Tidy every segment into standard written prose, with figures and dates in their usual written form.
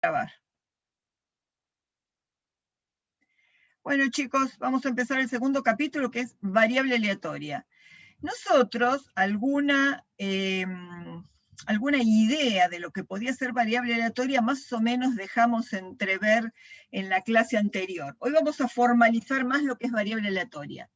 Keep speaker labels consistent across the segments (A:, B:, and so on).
A: grabar. Bueno, chicos, vamos a empezar el segundo capítulo, que es variable aleatoria. Nosotros, alguna idea de lo que podía ser variable aleatoria, más o menos dejamos entrever en la clase anterior. Hoy vamos a formalizar más lo que es variable aleatoria.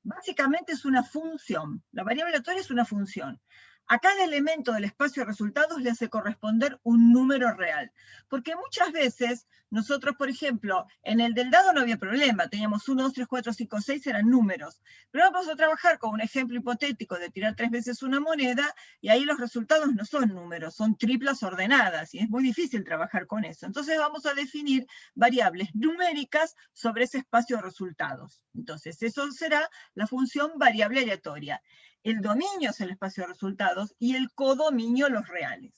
A: Básicamente es una función. La variable aleatoria es una función. A cada elemento del espacio de resultados le hace corresponder un número real. Porque muchas veces nosotros, por ejemplo, en el del dado no había problema. Teníamos 1, 2, 3, 4, 5, 6, eran números. Pero vamos a trabajar con un ejemplo hipotético de tirar 3 veces una moneda y ahí los resultados no son números, son triplas ordenadas y es muy difícil trabajar con eso. Entonces vamos a definir variables numéricas sobre ese espacio de resultados. Entonces eso será la función variable aleatoria. El dominio es el espacio de resultados y el codominio los reales.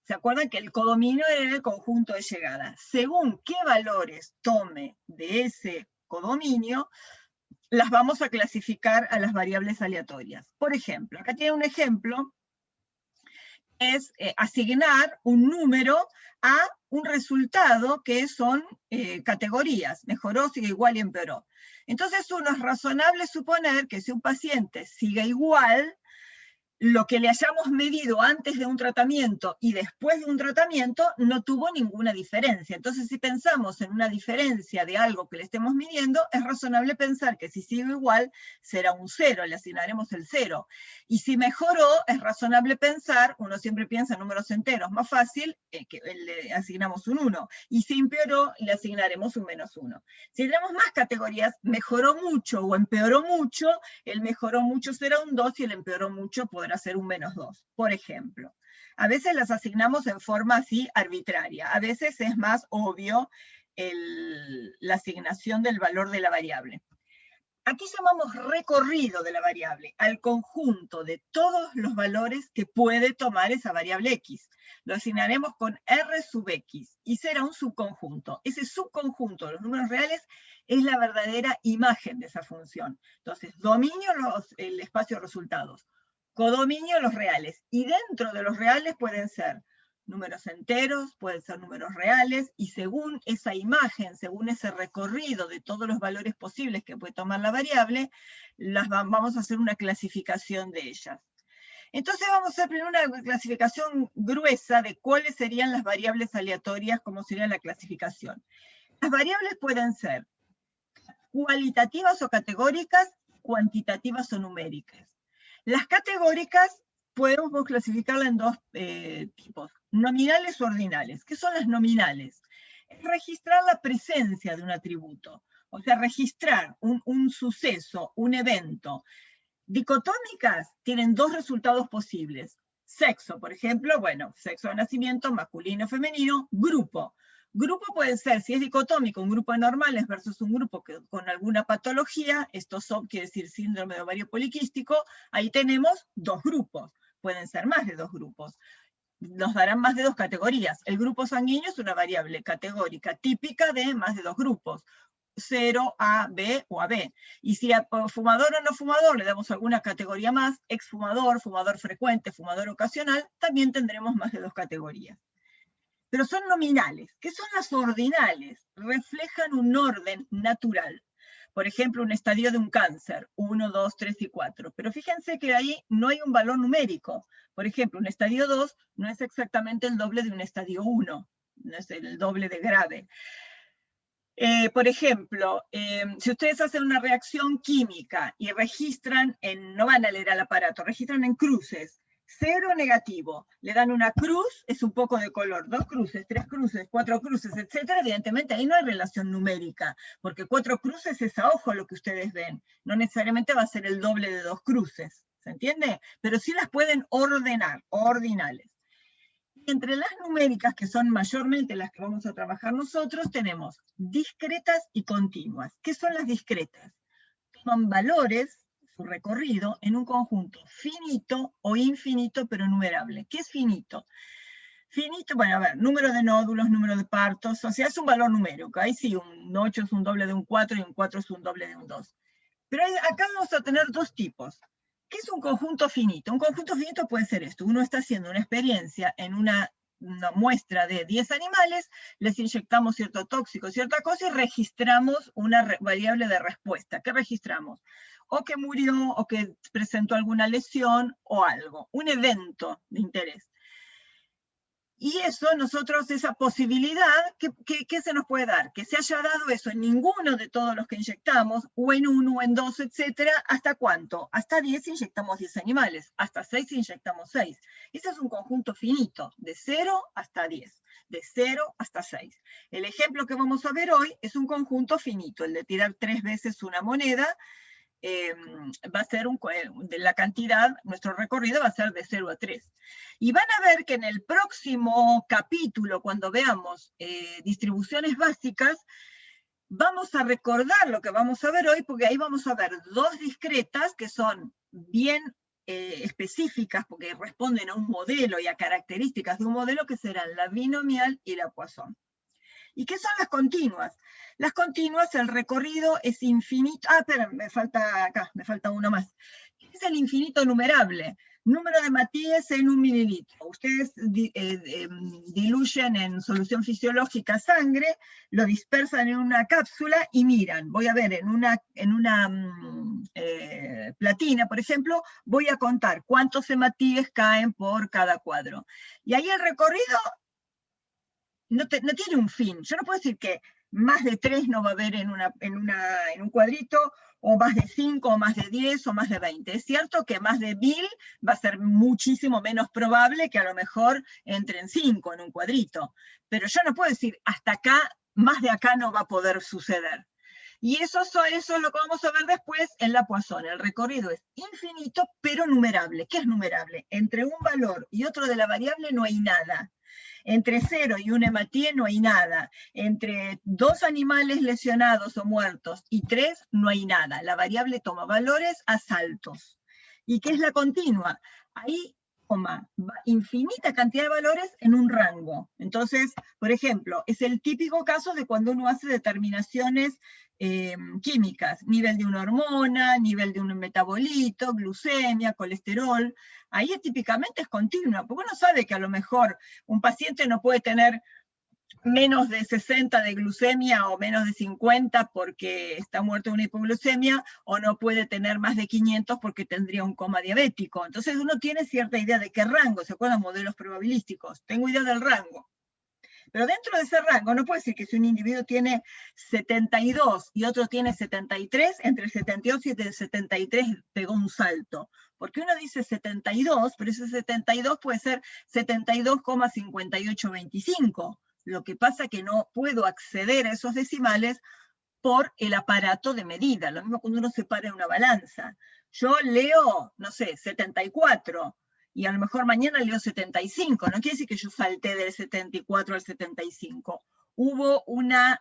A: ¿Se acuerdan que el codominio era el conjunto de llegada? Según qué valores tome de ese codominio, las vamos a clasificar a las variables aleatorias. Por ejemplo, acá tiene un ejemplo, es asignar un número a un resultado que son categorías, mejoró, sigue igual y empeoró. Entonces uno es razonable suponer que si un paciente sigue igual, lo que le hayamos medido antes de un tratamiento y después de un tratamiento no tuvo ninguna diferencia. Entonces, si pensamos en una diferencia de algo que le estemos midiendo, es razonable pensar que si sigue igual, será un 0, le asignaremos el 0. Y si mejoró, es razonable pensar, uno siempre piensa en números enteros, más fácil, que le asignamos un 1. Y si empeoró, le asignaremos un -1. Si tenemos más categorías, mejoró mucho o empeoró mucho, el mejoró mucho será un 2 y el empeoró mucho podrá ser un -2, por ejemplo. A veces las asignamos en forma así arbitraria, a veces es más obvio la asignación del valor de la variable. Aquí llamamos recorrido de la variable al conjunto de todos los valores que puede tomar esa variable x. Lo asignaremos con R sub x y será un subconjunto. Ese subconjunto de los números reales es la verdadera imagen de esa función. Entonces, dominio el espacio de resultados, codominio los reales, y dentro de los reales pueden ser números enteros, pueden ser números reales, y según esa imagen, según ese recorrido de todos los valores posibles que puede tomar la variable, vamos a hacer una clasificación de ellas. Entonces vamos a hacer primero una clasificación gruesa de cuáles serían las variables aleatorias, cómo sería la clasificación. Las variables pueden ser cualitativas o categóricas, cuantitativas o numéricas. Las categóricas podemos clasificarlas en dos tipos, nominales o ordinales. ¿Qué son las nominales? Es registrar la presencia de un atributo, o sea, registrar un suceso, un evento. Dicotómicas tienen dos resultados posibles. Sexo, por ejemplo, bueno, sexo de nacimiento, masculino, femenino, grupo. Grupo puede ser, si es dicotómico, un grupo de normales versus un grupo con alguna patología, esto quiere decir síndrome de ovario poliquístico, ahí tenemos dos grupos, pueden ser más de dos grupos. Nos darán más de dos categorías. El grupo sanguíneo es una variable categórica típica de más de dos grupos. 0, A, B o AB. Y si a fumador o no fumador le damos alguna categoría más, exfumador, fumador frecuente, fumador ocasional, también tendremos más de dos categorías. Pero son nominales. ¿Qué son las ordinales? Reflejan un orden natural. Por ejemplo, un estadio de un cáncer, 1, 2, 3 y 4. Pero fíjense que ahí no hay un valor numérico. Por ejemplo, un estadio 2 no es exactamente el doble de un estadio 1, no es el doble de grave. Por ejemplo, si ustedes hacen una reacción química y registran, no van a leer al aparato, registran en cruces, 0 negativo, le dan una cruz, es un poco de color, 2 cruces, 3 cruces, 4 cruces, etcétera, evidentemente ahí no hay relación numérica, porque 4 cruces es a ojo lo que ustedes ven, no necesariamente va a ser el doble de 2 cruces, ¿se entiende? Pero sí las pueden ordenar, ordinales. Entre las numéricas, que son mayormente las que vamos a trabajar nosotros, tenemos discretas y continuas. ¿Qué son las discretas? Toman valores, su recorrido, en un conjunto finito o infinito, pero numerable. ¿Qué es finito? Finito, bueno, a ver, número de nódulos, número de partos, o sea, es un valor numérico. Ahí sí, un 8 es un doble de un 4 y un 4 es un doble de un 2. Pero acá vamos a tener dos tipos. ¿Qué es un conjunto finito? Un conjunto finito puede ser esto. Uno está haciendo una experiencia en una una muestra de 10 animales, les inyectamos cierto tóxico, cierta cosa, y registramos una variable de respuesta. ¿Qué registramos? O que murió, o que presentó alguna lesión, o algo, un evento de interés. Y eso, nosotros, esa posibilidad, ¿qué se nos puede dar? Que se haya dado eso en ninguno de todos los que inyectamos, o en uno, o en dos, etcétera. ¿Hasta cuánto? Hasta 10 inyectamos 10 animales, hasta 6 inyectamos 6. Ese es un conjunto finito, de 0 hasta 10, de 0 hasta 6. El ejemplo que vamos a ver hoy es un conjunto finito, el de tirar 3 veces una moneda. Va a ser de la cantidad, nuestro recorrido va a ser de 0 a 3. Y van a ver que en el próximo capítulo, cuando veamos distribuciones básicas, vamos a recordar lo que vamos a ver hoy, porque ahí vamos a ver dos discretas que son bien específicas, porque responden a un modelo y a características de un modelo, que serán la binomial y la Poisson. ¿Y qué son las continuas? Las continuas, el recorrido es infinito. Espera, me falta uno más. ¿Qué es el infinito numerable? Número de Matías en 1 mililitro. Ustedes diluyen en solución fisiológica sangre, lo dispersan en una cápsula y miran. Voy a ver, en una platina, por ejemplo, voy a contar cuántos hematíes caen por cada cuadro. Y ahí el recorrido no tiene un fin. Yo no puedo decir que más de 3 no va a haber en un cuadrito, o más de 5, o más de 10, o más de 20. Es cierto que más de 1000 va a ser muchísimo menos probable que a lo mejor entren 5 en un cuadrito. Pero yo no puedo decir, hasta acá, más de acá no va a poder suceder. Y eso es lo que vamos a ver después en la Poisson. El recorrido es infinito, pero numerable. ¿Qué es numerable? Entre un valor y otro de la variable no hay nada. Entre 0 y un hematíe no hay nada. Entre 2 animales lesionados o muertos y 3 no hay nada. La variable toma valores a saltos. ¿Y qué es la continua? Ahí toma infinita cantidad de valores en un rango. Entonces, por ejemplo, es el típico caso de cuando uno hace determinaciones químicas, nivel de una hormona, nivel de un metabolito, glucemia, colesterol. Ahí típicamente es continua, porque uno sabe que a lo mejor un paciente no puede tener menos de 60 de glucemia o menos de 50 porque está muerto de una hipoglucemia, o no puede tener más de 500 porque tendría un coma diabético. Entonces uno tiene cierta idea de qué rango, ¿se acuerdan? Modelos probabilísticos. Tengo idea del rango. Pero dentro de ese rango, no puede decir que si un individuo tiene 72 y otro tiene 73, entre el 72 y el 73 pegó un salto. Porque uno dice 72, pero ese 72 puede ser 72,5825. Lo que pasa es que no puedo acceder a esos decimales por el aparato de medida. Lo mismo cuando uno se para en una balanza. Yo leo, no sé, 74, y a lo mejor mañana leo 75. No quiere decir que yo salté del 74 al 75. Hubo una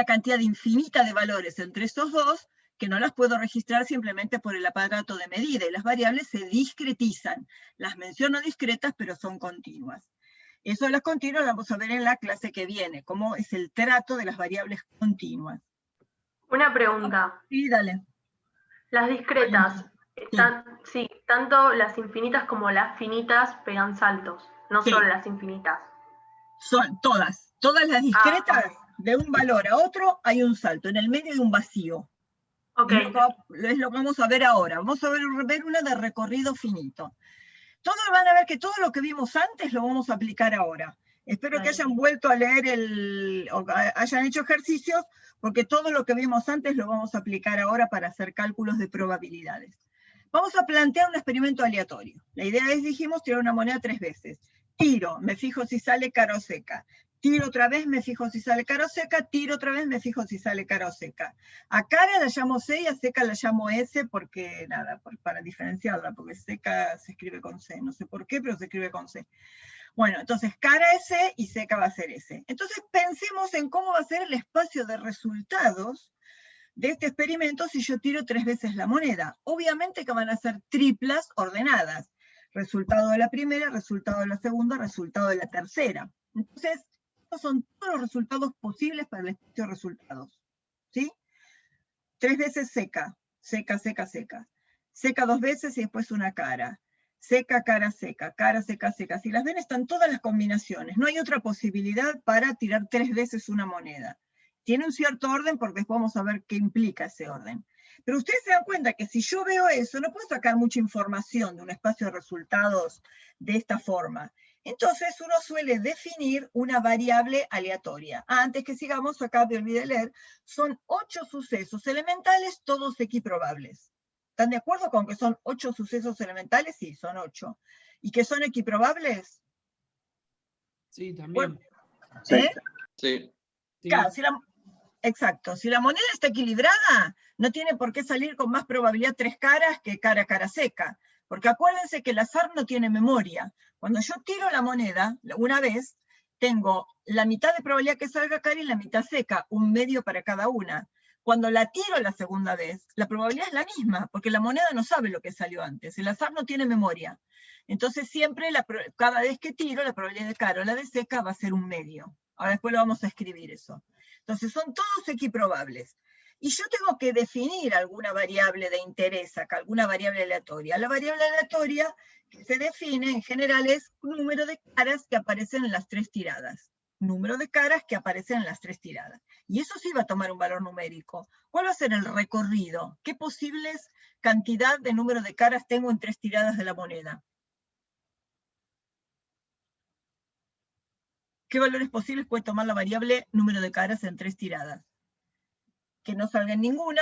A: cantidad infinita de valores entre esos dos que no las puedo registrar simplemente por el aparato de medida, y las variables se discretizan. Las menciono discretas, pero son continuas. Eso de las continuas lo vamos a ver en la clase que viene, cómo es el trato de las variables continuas.
B: Una pregunta.
A: Sí, dale.
B: Las discretas, sí, tanto las infinitas como las finitas pegan saltos, no solo las infinitas.
A: Son todas las discretas, de un valor a otro hay un salto, en el medio hay un vacío.
B: Okay.
A: Es lo que vamos a ver ahora. Vamos a ver una de recorrido finito. Todos van a ver que todo lo que vimos antes lo vamos a aplicar ahora. Espero que hayan vuelto a leer o hayan hecho ejercicios, porque todo lo que vimos antes lo vamos a aplicar ahora para hacer cálculos de probabilidades. Vamos a plantear un experimento aleatorio. La idea es, dijimos, tirar una moneda 3 veces. Tiro, me fijo si sale cara o seca. Tiro otra vez, me fijo si sale cara o seca. Tiro otra vez, me fijo si sale cara o seca. A cara la llamo C y a seca la llamo S, porque nada, para diferenciarla, porque seca se escribe con C. No sé por qué, pero se escribe con C. Bueno, entonces cara es C y seca va a ser S. Entonces pensemos en cómo va a ser el espacio de resultados de este experimento si yo tiro 3 veces la moneda. Obviamente que van a ser triplas ordenadas. Resultado de la primera, resultado de la segunda, resultado de la tercera. Entonces, estos son todos los resultados posibles para el espacio de resultados. ¿Sí? 3 veces seca, seca, seca, seca. Seca 2 veces y después una cara. seca, cara, seca, cara, seca, seca. Si las ven, están todas las combinaciones. No hay otra posibilidad para tirar 3 veces una moneda. Tiene un cierto orden porque después vamos a ver qué implica ese orden. Pero ustedes se dan cuenta que si yo veo eso, no puedo sacar mucha información de un espacio de resultados de esta forma. Entonces uno suele definir una variable aleatoria. Antes que sigamos, acá me olvidé leer, son 8 sucesos elementales, todos equiprobables. ¿Están de acuerdo con que son 8 sucesos elementales? Sí, son 8. ¿Y que son equiprobables?
C: Sí, también.
A: ¿Eh?
D: Sí.
A: Claro, exacto. Si la moneda está equilibrada, no tiene por qué salir con más probabilidad 3 caras que cara, cara seca. Porque acuérdense que el azar no tiene memoria. Cuando yo tiro la moneda, una vez, tengo la mitad de probabilidad que salga cara y la mitad seca, un medio para cada una. Cuando la tiro la segunda vez, la probabilidad es la misma, porque la moneda no sabe lo que salió antes. El azar no tiene memoria. Entonces siempre, cada vez que tiro, la probabilidad de cara o la de seca va a ser un medio. Ahora después lo vamos a escribir eso. Entonces son todos equiprobables. Y yo tengo que definir alguna variable de interés acá, alguna variable aleatoria. La variable aleatoria que se define en general es número de caras que aparecen en las 3 tiradas. Número de caras que aparecen en las 3 tiradas. Y eso sí va a tomar un valor numérico. ¿Cuál va a ser el recorrido? ¿Qué posibles cantidad de número de caras tengo en 3 tiradas de la moneda? ¿Qué valores posibles puede tomar la variable número de caras en 3 tiradas? Que no salga en ninguna,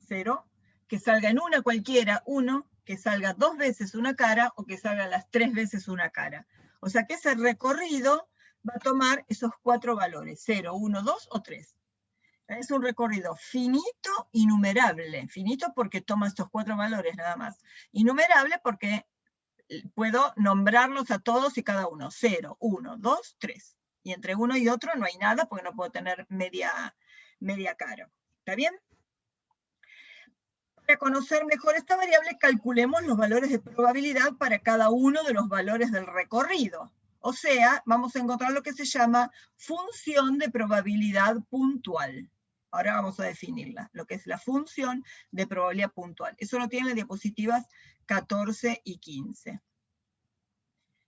A: 0. Que salga en una cualquiera, 1. Que salga 2 veces una cara o que salga las 3 veces una cara. O sea que ese recorrido va a tomar esos 4 valores, 0, 1, 2 o 3. Es un recorrido finito y numerable. Finito porque toma estos 4 valores nada más. Y numerable porque puedo nombrarlos a todos y cada uno. 0, 1, 2, 3. Y entre uno y otro no hay nada porque no puedo tener media cara. ¿Está bien? Para conocer mejor esta variable, calculemos los valores de probabilidad para cada uno de los valores del recorrido. O sea, vamos a encontrar lo que se llama función de probabilidad puntual. Ahora vamos a definirla, lo que es la función de probabilidad puntual. Eso lo tienen en las diapositivas 14 y 15,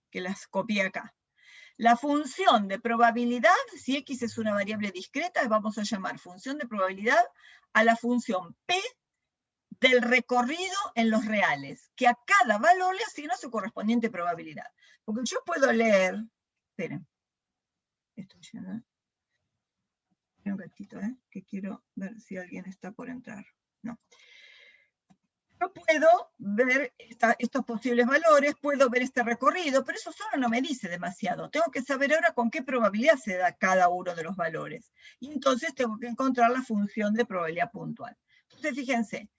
A: que las copié acá. La función de probabilidad, si x es una variable discreta, vamos a llamar función de probabilidad a la función p del recorrido en los reales, que a cada valor le asigna su correspondiente probabilidad. Porque yo puedo leer, esperen, esto llena, un ratito, que quiero ver si alguien está por entrar. No. Yo puedo ver estos posibles valores, puedo ver este recorrido, pero eso solo no me dice demasiado. Tengo que saber ahora con qué probabilidad se da cada uno de los valores. Y entonces tengo que encontrar la función de probabilidad puntual. Entonces fíjense,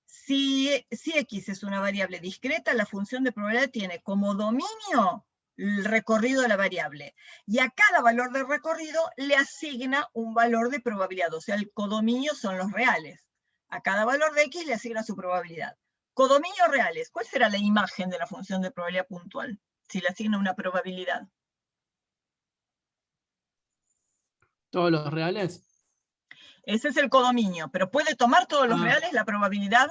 A: si x es una variable discreta, la función de probabilidad tiene como dominio el recorrido de la variable. Y a cada valor del recorrido le asigna un valor de probabilidad. O sea, el codominio son los reales. A cada valor de x le asigna su probabilidad. Codominios reales. ¿Cuál será la imagen de la función de probabilidad puntual? Si le asigna una probabilidad.
C: ¿Todos los reales?
A: Ese es el codominio. ¿Pero puede tomar todos los reales la probabilidad?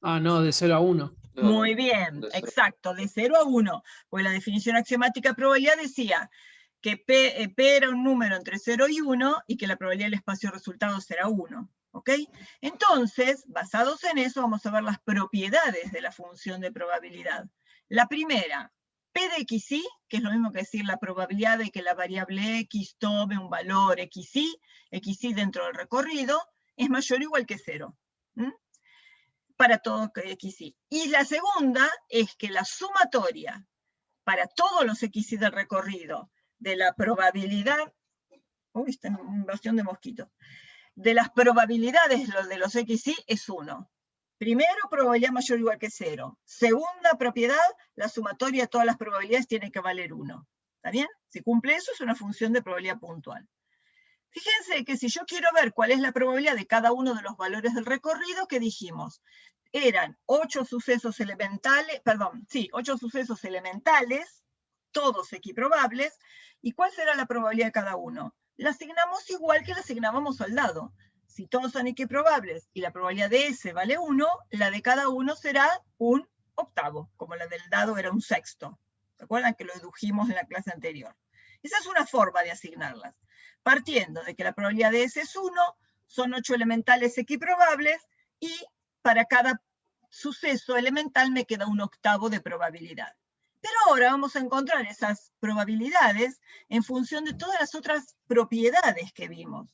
C: Ah, no, de 0 a 1.
A: Muy bien, exacto, de 0 a 1. Pues la definición axiomática de probabilidad decía que P era un número entre 0 y 1 y que la probabilidad del espacio resultado será 1. ¿Ok? Entonces, basados en eso, vamos a ver las propiedades de la función de probabilidad. La primera, P de xy, que es lo mismo que decir la probabilidad de que la variable x tome un valor xy dentro del recorrido, es mayor o igual que 0. Para todo xy. Y la segunda es que la sumatoria para todos los xy del recorrido de la probabilidad, está en invasión de mosquitos, de las probabilidades de los xy es 1. Primero, probabilidad mayor o igual que 0. Segunda propiedad, la sumatoria de todas las probabilidades tiene que valer 1. ¿Está bien? Si cumple eso, es una función de probabilidad puntual. Fíjense que si yo quiero ver cuál es la probabilidad de cada uno de los valores del recorrido, ¿qué dijimos? Eran 8 sucesos elementales, 8 sucesos elementales, todos equiprobables, ¿y cuál será la probabilidad de cada uno? La asignamos igual que la asignábamos al dado. Si todos son equiprobables y la probabilidad de ese vale 1, la de cada uno será un octavo, como la del dado era un sexto. ¿Se acuerdan que lo dedujimos en la clase anterior? Esa es una forma de asignarlas, partiendo de que la probabilidad de S es 1, son 8 elementales equiprobables, y para cada suceso elemental me queda un octavo de probabilidad. Pero ahora vamos a encontrar esas probabilidades en función de todas las otras propiedades que vimos.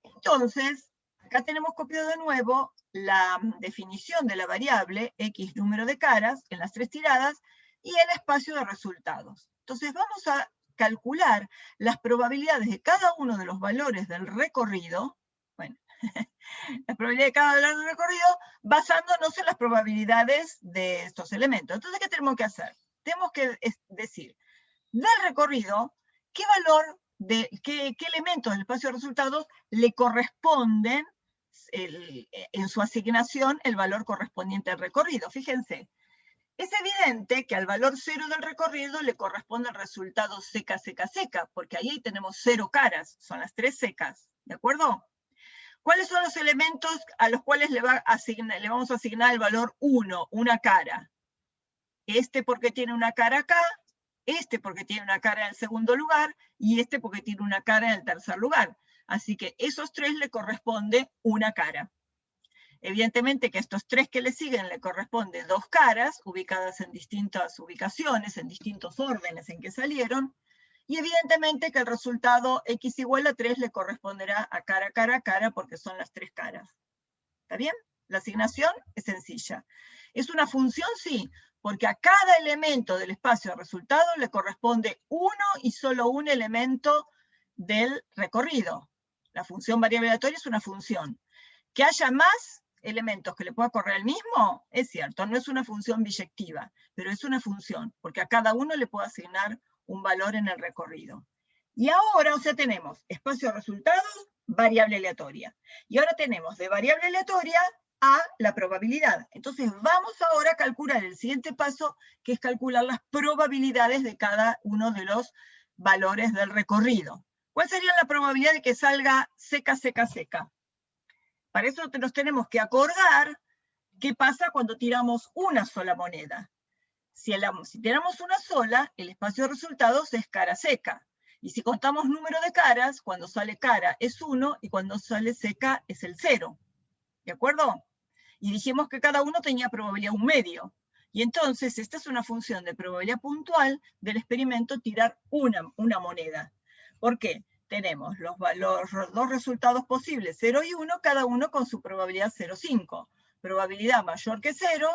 A: Entonces, acá tenemos copiado de nuevo la definición de la variable X número de caras en las 3 tiradas y el espacio de resultados. Entonces vamos a calcular las probabilidades de cada uno de los valores del recorrido, bueno, la probabilidad de cada valor del recorrido basándonos en las probabilidades de estos elementos. Entonces, ¿qué tenemos que hacer? Tenemos que decir, del recorrido, ¿qué valor, qué elementos del espacio de resultados le corresponden en su asignación el valor correspondiente al recorrido? Fíjense, es evidente que al valor 0 del recorrido le corresponde el resultado seca, seca, seca, porque ahí tenemos 0 caras, son las 3 secas, ¿de acuerdo? ¿Cuáles son los elementos a los cuales le vamos a asignar el valor 1, una cara? Este porque tiene una cara acá, este porque tiene una cara en el segundo lugar, y este porque tiene una cara en el tercer lugar. Así que esos 3 le corresponde una cara. Evidentemente que a estos 3 que le siguen le corresponde 2 caras, ubicadas en distintas ubicaciones, en distintos órdenes en que salieron, y evidentemente que el resultado x igual a 3 le corresponderá a cara, cara, cara, porque son las 3 caras. ¿Está bien? La asignación es sencilla. ¿Es una función? Sí, porque a cada elemento del espacio de resultado le corresponde uno y solo un elemento del recorrido. La función variable aleatoria es una función. Que haya más elementos que le pueda correr el mismo, es cierto, no es una función biyectiva, pero es una función, porque a cada uno le puedo asignar un valor en el recorrido. Y ahora, o sea, tenemos espacio de resultados, variable aleatoria. Y ahora tenemos de variable aleatoria a la probabilidad. Entonces vamos ahora a calcular el siguiente paso, que es calcular las probabilidades de cada uno de los valores del recorrido. ¿Cuál sería la probabilidad de que salga seca, seca, seca? Para eso nos tenemos que acordar qué pasa cuando tiramos una sola moneda. Si tiramos una sola, el espacio de resultados es cara seca. Y si contamos número de caras, cuando sale cara es 1 y cuando sale seca es el 0. ¿De acuerdo? Y dijimos que cada uno tenía probabilidad 1 medio. Y entonces esta es una función de probabilidad puntual del experimento tirar una moneda. ¿Por qué? Tenemos los dos resultados posibles, 0 y 1, cada uno con su probabilidad 0,5. Probabilidad mayor que 0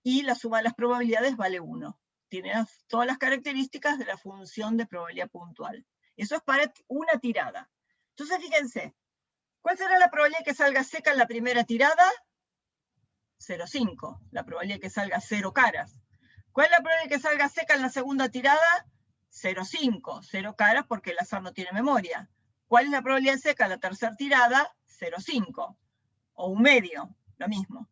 A: y la suma de las probabilidades vale 1. Tiene todas las características de la función de probabilidad puntual. Eso es para una tirada. Entonces, fíjense, ¿cuál será la probabilidad de que salga seca en la primera tirada? 0,5. La probabilidad de que salga 0 caras. ¿Cuál es la probabilidad de que salga seca en la segunda tirada? 0,5. 0 caras porque el azar no tiene memoria. ¿Cuál es la probabilidad de seca en la tercera tirada? 0,5. O 1 medio, lo mismo.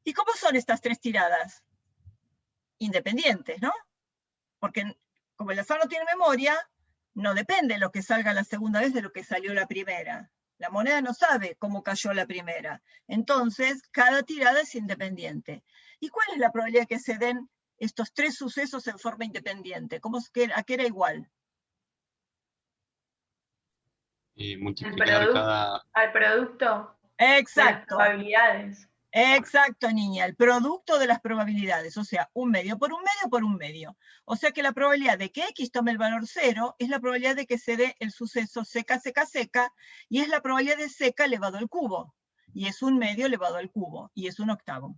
A: ¿Y cómo son estas 3 tiradas? Independientes, ¿no? Porque como el azar no tiene memoria, no depende lo que salga la segunda vez de lo que salió la primera. La moneda no sabe cómo cayó la primera. Entonces, cada tirada es independiente. ¿Y cuál es la probabilidad de que se den estos 3 sucesos en forma independiente? ¿A qué era igual?
D: Multiplicar cada...
B: Al producto.
A: Exacto.
B: De las probabilidades.
A: Exacto, niña, el producto de las probabilidades, o sea, 1 medio por 1 medio por 1 medio. O sea que la probabilidad de que X tome el valor 0 es la probabilidad de que se dé el suceso seca, seca, seca, y es la probabilidad de seca elevado al cubo. Y es 1 medio elevado al cubo, y es 1 octavo.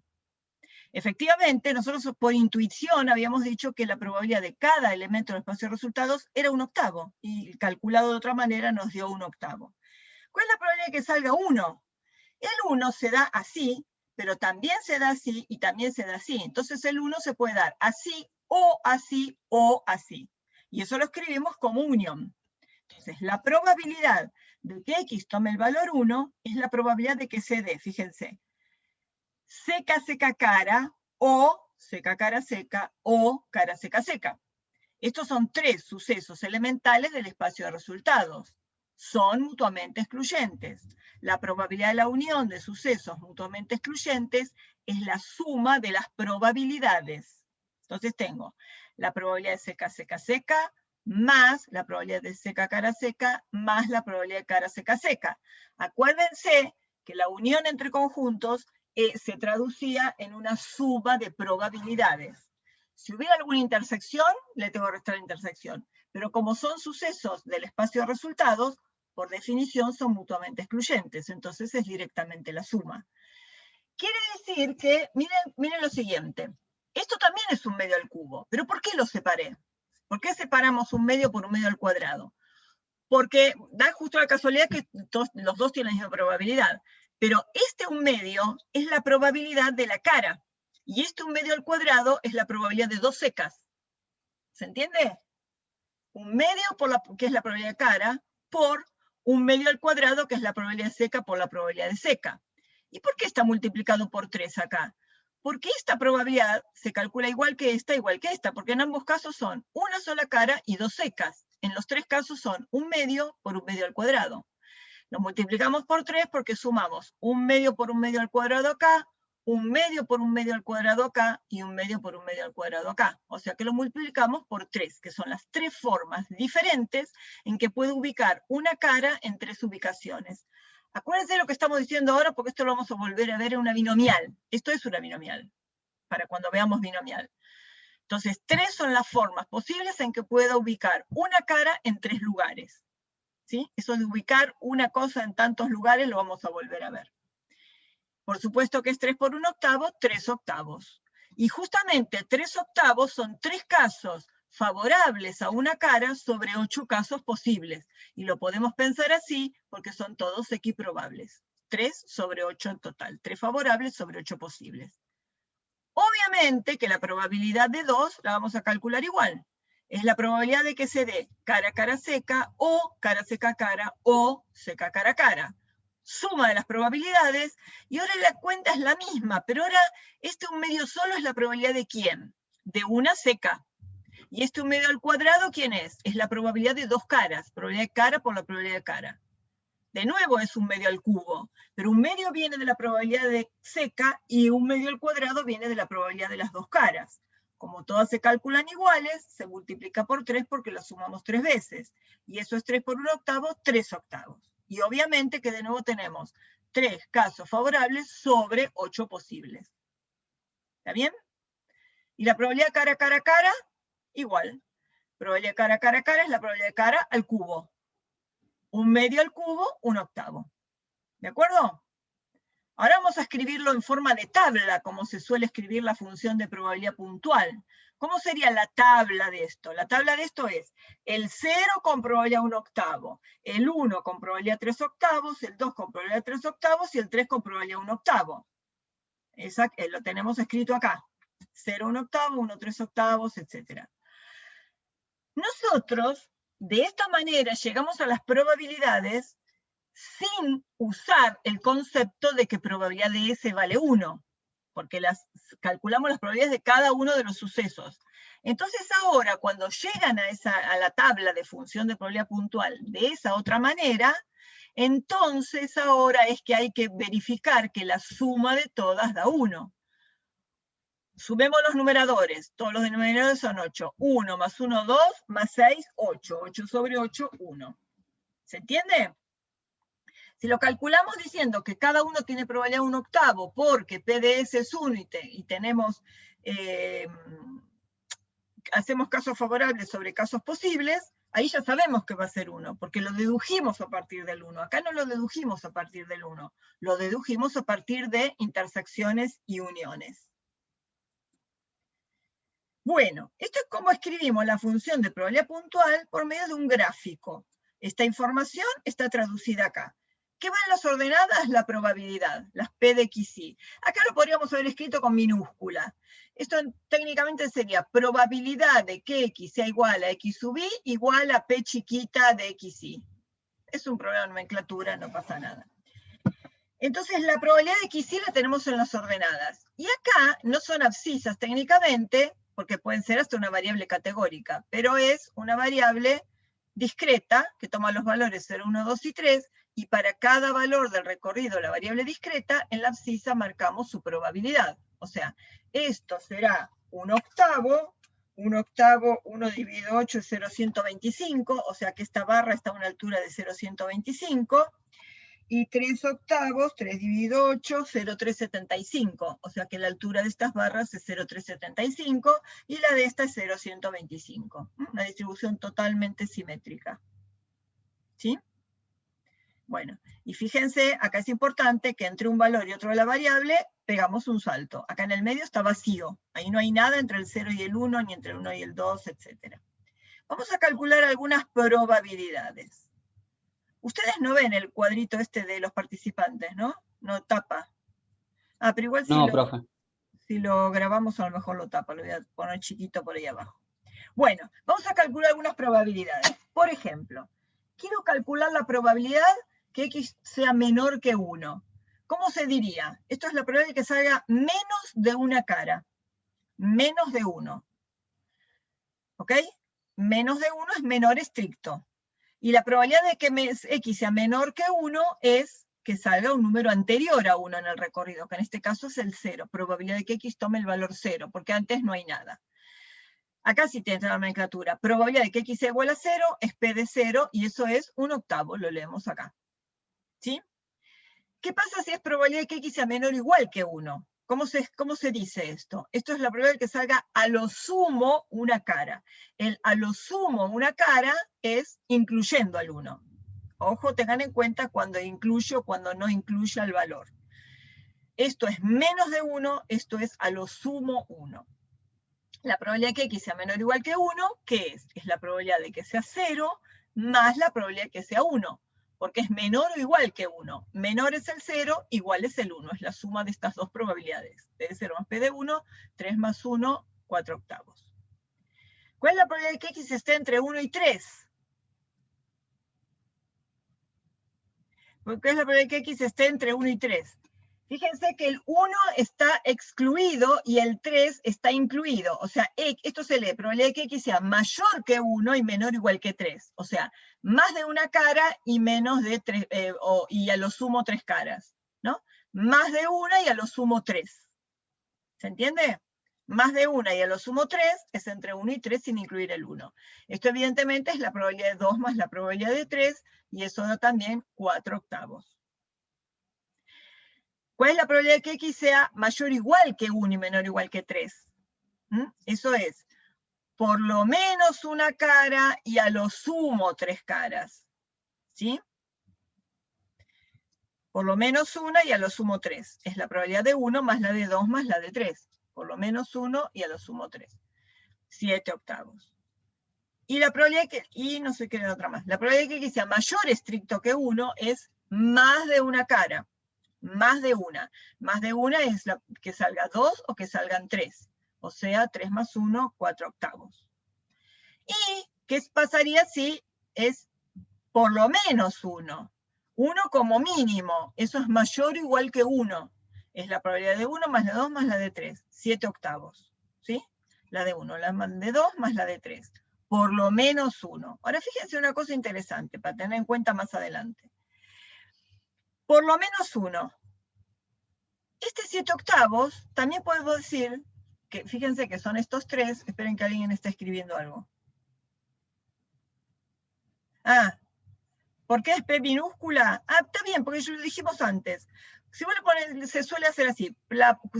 A: Efectivamente, nosotros por intuición habíamos dicho que la probabilidad de cada elemento del espacio de resultados era 1 octavo, y calculado de otra manera nos dio 1 octavo. ¿Cuál es la probabilidad de que salga 1? El 1 se da así, pero también se da así y también se da así. Entonces el 1 se puede dar así, o así, o así. Y eso lo escribimos como unión. Entonces la probabilidad de que X tome el valor 1 es la probabilidad de que se dé, fíjense, seca, seca, cara, o seca, cara, seca, o cara, seca, seca. Estos son 3 sucesos elementales del espacio de resultados. Son mutuamente excluyentes. La probabilidad de la unión de sucesos mutuamente excluyentes es la suma de las probabilidades. Entonces tengo la probabilidad de seca, seca, seca, más la probabilidad de seca, cara, seca, más la probabilidad de cara, seca, seca. Acuérdense que la unión entre conjuntos se traducía en una suma de probabilidades. Si hubiera alguna intersección, le tengo que restar la intersección. Pero como son sucesos del espacio de resultados, por definición son mutuamente excluyentes. Entonces es directamente la suma. Quiere decir que, miren lo siguiente. Esto también es un medio al cubo. ¿Pero por qué lo separé? ¿Por qué separamos un medio por un medio al cuadrado? Porque da justo la casualidad que los dos tienen la misma probabilidad. Pero este un medio es la probabilidad de la cara. Y este un medio al cuadrado es la probabilidad de dos secas. ¿Se entiende? Un medio que es la probabilidad de cara por un medio al cuadrado que es la probabilidad de seca por la probabilidad de seca. ¿Y por qué está multiplicado por 3 acá? Porque esta probabilidad se calcula igual que esta, porque en ambos casos son una sola cara y dos secas. En los tres casos son un medio por un medio al cuadrado. Lo multiplicamos por 3 porque sumamos un medio por un medio al cuadrado acá, un medio por un medio al cuadrado acá y un medio por un medio al cuadrado acá. O sea que lo multiplicamos por 3, que son las tres formas diferentes en que puedo ubicar una cara en tres ubicaciones. Acuérdense de lo que estamos diciendo ahora, porque esto lo vamos a volver a ver en una binomial. Esto es una binomial, para cuando veamos binomial. Entonces, 3 son las formas posibles en que puedo ubicar una cara en 3 lugares. ¿Sí? Eso de ubicar una cosa en tantos lugares lo vamos a volver a ver. Por supuesto que es 3 por 1/8, 3 octavos. Y justamente 3 octavos son 3 casos favorables a una cara sobre 8 casos posibles. Y lo podemos pensar así porque son todos equiprobables. 3 sobre 8 en total. 3 favorables sobre 8 posibles. Obviamente que la probabilidad de 2 la vamos a calcular igual. Es la probabilidad de que se dé cara, cara, seca, o cara, seca, cara, o seca, cara, cara. Suma de las probabilidades, y ahora la cuenta es la misma, pero ahora este un medio solo es la probabilidad de ¿quién? De una seca. Y este un medio al cuadrado, ¿quién es? Es la probabilidad de dos caras, probabilidad de cara por la probabilidad de cara. De nuevo es un medio al cubo, pero un medio viene de la probabilidad de seca y un medio al cuadrado viene de la probabilidad de las dos caras. Como todas se calculan iguales, se multiplica por 3 porque las sumamos 3 veces. Y eso es 3 por 1/8, 3 octavos. Y obviamente que de nuevo tenemos 3 casos favorables sobre 8 posibles. ¿Está bien? Y la probabilidad cara, cara, cara, igual. Probabilidad cara, cara, cara es la probabilidad de cara al cubo. Un medio al cubo, 1/8. ¿De acuerdo? Ahora vamos a escribirlo en forma de tabla, como se suele escribir la función de probabilidad puntual. ¿Cómo sería la tabla de esto? La tabla de esto es el 0 con probabilidad 1/8, el 1 con probabilidad 3/8, el 2 con probabilidad 3/8 y el 3 con probabilidad 1/8. Lo tenemos escrito acá. 0, 1/8, 1, 3/8, etc. Nosotros, de esta manera, llegamos a las probabilidades sin usar el concepto de que probabilidad de S vale 1, porque calculamos las probabilidades de cada uno de los sucesos. Entonces ahora, cuando llegan a la tabla de función de probabilidad puntual de esa otra manera, entonces ahora es que hay que verificar que la suma de todas da 1. Sumemos los numeradores, todos los denominadores son 8. 1 más 1, 2, más 6, 8. 8 sobre 8, 1. ¿Se entiende? Si lo calculamos diciendo que cada uno tiene probabilidad 1/8 porque PDS es 1 y tenemos, hacemos casos favorables sobre casos posibles, ahí ya sabemos que va a ser 1, porque lo dedujimos a partir del 1. Acá no lo dedujimos a partir del 1, lo dedujimos a partir de intersecciones y uniones. Bueno, esto es como escribimos la función de probabilidad puntual por medio de un gráfico. Esta información está traducida acá. ¿Qué va en las ordenadas? La probabilidad, las P de XY. Acá lo podríamos haber escrito con minúscula. Esto técnicamente sería probabilidad de que X sea igual a X sub Y igual a P chiquita de XY. Es un problema de nomenclatura, no pasa nada. Entonces la probabilidad de XY la tenemos en las ordenadas. Y acá no son abscisas técnicamente, porque pueden ser hasta una variable categórica, pero es una variable discreta, que toma los valores 0, 1, 2 y 3, y para cada valor del recorrido de la variable discreta, en la abscisa marcamos su probabilidad. O sea, esto será 1/8, 1 dividido 8 es 0,125, o sea que esta barra está a una altura de 0,125, y 3/8, 3 dividido 8, 0,375, o sea que la altura de estas barras es 0,375, y la de esta es 0,125. Una distribución totalmente simétrica. ¿Sí? Bueno, y fíjense, acá es importante que entre un valor y otro de la variable, pegamos un salto. Acá en el medio está vacío. Ahí no hay nada entre el 0 y el 1, ni entre el 1 y el 2, etc. Vamos a calcular algunas probabilidades. Ustedes no ven el cuadrito este de los participantes, ¿no? No tapa. Ah, pero igual
E: No, profe.
A: si lo grabamos a lo mejor lo tapa. Lo voy a poner chiquito por ahí abajo. Bueno, vamos a calcular algunas probabilidades. Por ejemplo, quiero calcular la probabilidad que x sea menor que 1. ¿Cómo se diría? Esto es la probabilidad de que salga menos de una cara. Menos de 1. ¿Ok? Menos de 1 es menor estricto. Y la probabilidad de que x sea menor que 1 es que salga un número anterior a 1 en el recorrido, que en este caso es el 0. Probabilidad de que x tome el valor 0, porque antes no hay nada. Acá sí tiene la nomenclatura. Probabilidad de que x sea igual a 0 es p de 0, y eso es 1/8, lo leemos acá. ¿Sí? ¿Qué pasa si es probabilidad de que x sea menor o igual que 1? ¿Cómo se dice esto? Esto es la probabilidad de que salga a lo sumo una cara. El a lo sumo una cara es incluyendo al 1. Ojo, tengan en cuenta cuando incluyo o cuando no incluyo el valor. Esto es menos de 1, esto es a lo sumo 1. La probabilidad de que x sea menor o igual que 1, ¿qué es? Es la probabilidad de que sea 0 más la probabilidad de que sea 1. Porque es menor o igual que 1. Menor es el 0, igual es el 1. Es la suma de estas dos probabilidades. P de 0 más P de 1, 3 más 1, 4/8. ¿Cuál es la probabilidad de que x esté entre 1 y 3? ¿Cuál es la probabilidad de que x esté entre 1 y 3? Fíjense que el 1 está excluido y el 3 está incluido. O sea, esto se lee, probabilidad de que x sea mayor que 1 y menor o igual que 3. O sea, más de una cara y menos de 3, y a lo sumo 3 caras, ¿no? Más de una y a lo sumo 3. ¿Se entiende? Más de una y a lo sumo 3 es entre 1 y 3 sin incluir el 1. Esto evidentemente es la probabilidad de 2 más la probabilidad de 3, y eso da también 4/8. ¿Cuál es la probabilidad de que x sea mayor o igual que 1 y menor o igual que 3? Eso es, por lo menos una cara y a lo sumo 3 caras. ¿Sí? Por lo menos una y a lo sumo 3. Es la probabilidad de 1 más la de 2 más la de 3. Por lo menos 1 y a lo sumo 3. 7/8. Y la probabilidad y no sé qué era otra más. La probabilidad de que x sea mayor estricto que 1 es más de una cara. Más de una. Más de una es que salga 2 o que salgan 3. O sea, 3 más 1, 4/8. ¿Y qué pasaría si es por lo menos 1? 1 como mínimo. Eso es mayor o igual que 1. Es la probabilidad de 1 más la de 2 más la de 3. 7/8. ¿Sí? La de 1, la de 2 más la de 3. Por lo menos 1. Ahora fíjense una cosa interesante para tener en cuenta más adelante. Por lo menos 1. Este 7/8 también podemos decir que, fíjense que son estos 3, esperen que alguien esté escribiendo algo. Ah, ¿por qué es P minúscula? Ah, está bien, porque lo dijimos antes. Si vos le pones, se suele hacer así,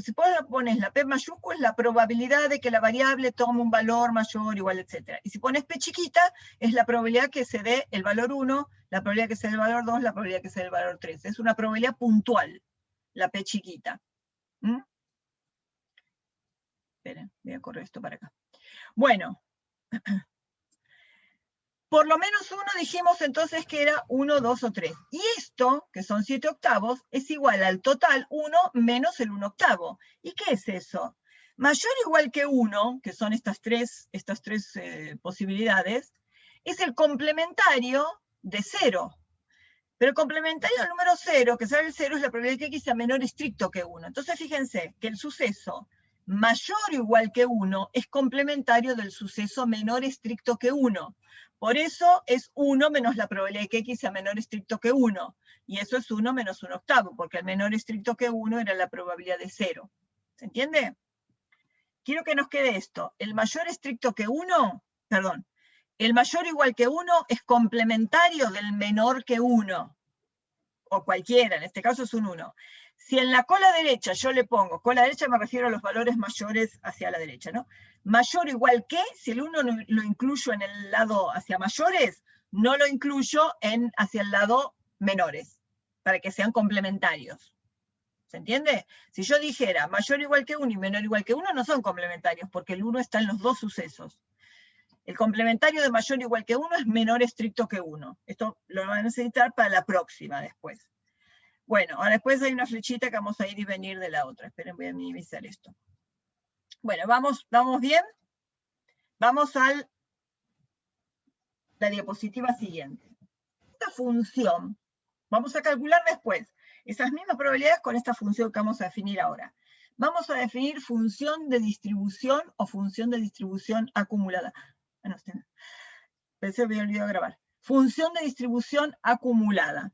A: si vos le pones la P mayúscula es la probabilidad de que la variable tome un valor mayor, igual, etc. Y si pones P chiquita, es la probabilidad que se dé el valor 1, la probabilidad que se dé el valor 2, la probabilidad que se dé el valor 3. Es una probabilidad puntual, la P chiquita. Esperen, voy a correr esto para acá. Bueno, por lo menos 1 dijimos entonces que era 1, 2 o 3. Y esto, que son 7/8, es igual al total 1 menos el 1/8. ¿Y qué es eso? Mayor o igual que 1, que son estas tres posibilidades, es el complementario de 0. Pero el complementario del número 0, que sale el 0, es la probabilidad de que x sea menor estricto que 1. Entonces fíjense que el suceso mayor o igual que 1 es complementario del suceso menor estricto que 1. Por eso es 1 menos la probabilidad de que x sea menor estricto que 1. Y eso es 1 menos 1/8, porque el menor estricto que 1 era la probabilidad de 0. ¿Se entiende? Quiero que nos quede esto. El mayor estricto que 1, perdón, el mayor igual que 1 es complementario del menor que 1. O cualquiera, en este caso es un 1. Si en la cola derecha yo le pongo, cola derecha me refiero a los valores mayores hacia la derecha, ¿no? Mayor o igual que, si el 1 lo incluyo en el lado hacia mayores, no lo incluyo hacia el lado menores, para que sean complementarios. ¿Se entiende? Si yo dijera mayor o igual que 1 y menor o igual que 1, no son complementarios, porque el 1 está en los dos sucesos. El complementario de mayor o igual que 1 es menor estricto que 1. Esto lo van a necesitar para la próxima después. Bueno, ahora después hay una flechita que vamos a ir y venir de la otra. Esperen, voy a minimizar esto. Bueno, ¿vamos bien? Vamos a la diapositiva siguiente. Esta función, vamos a calcular después esas mismas probabilidades con esta función que vamos a definir ahora. Vamos a definir función de distribución o función de distribución acumulada. No, pensé que me había olvidado grabar. Función de distribución acumulada.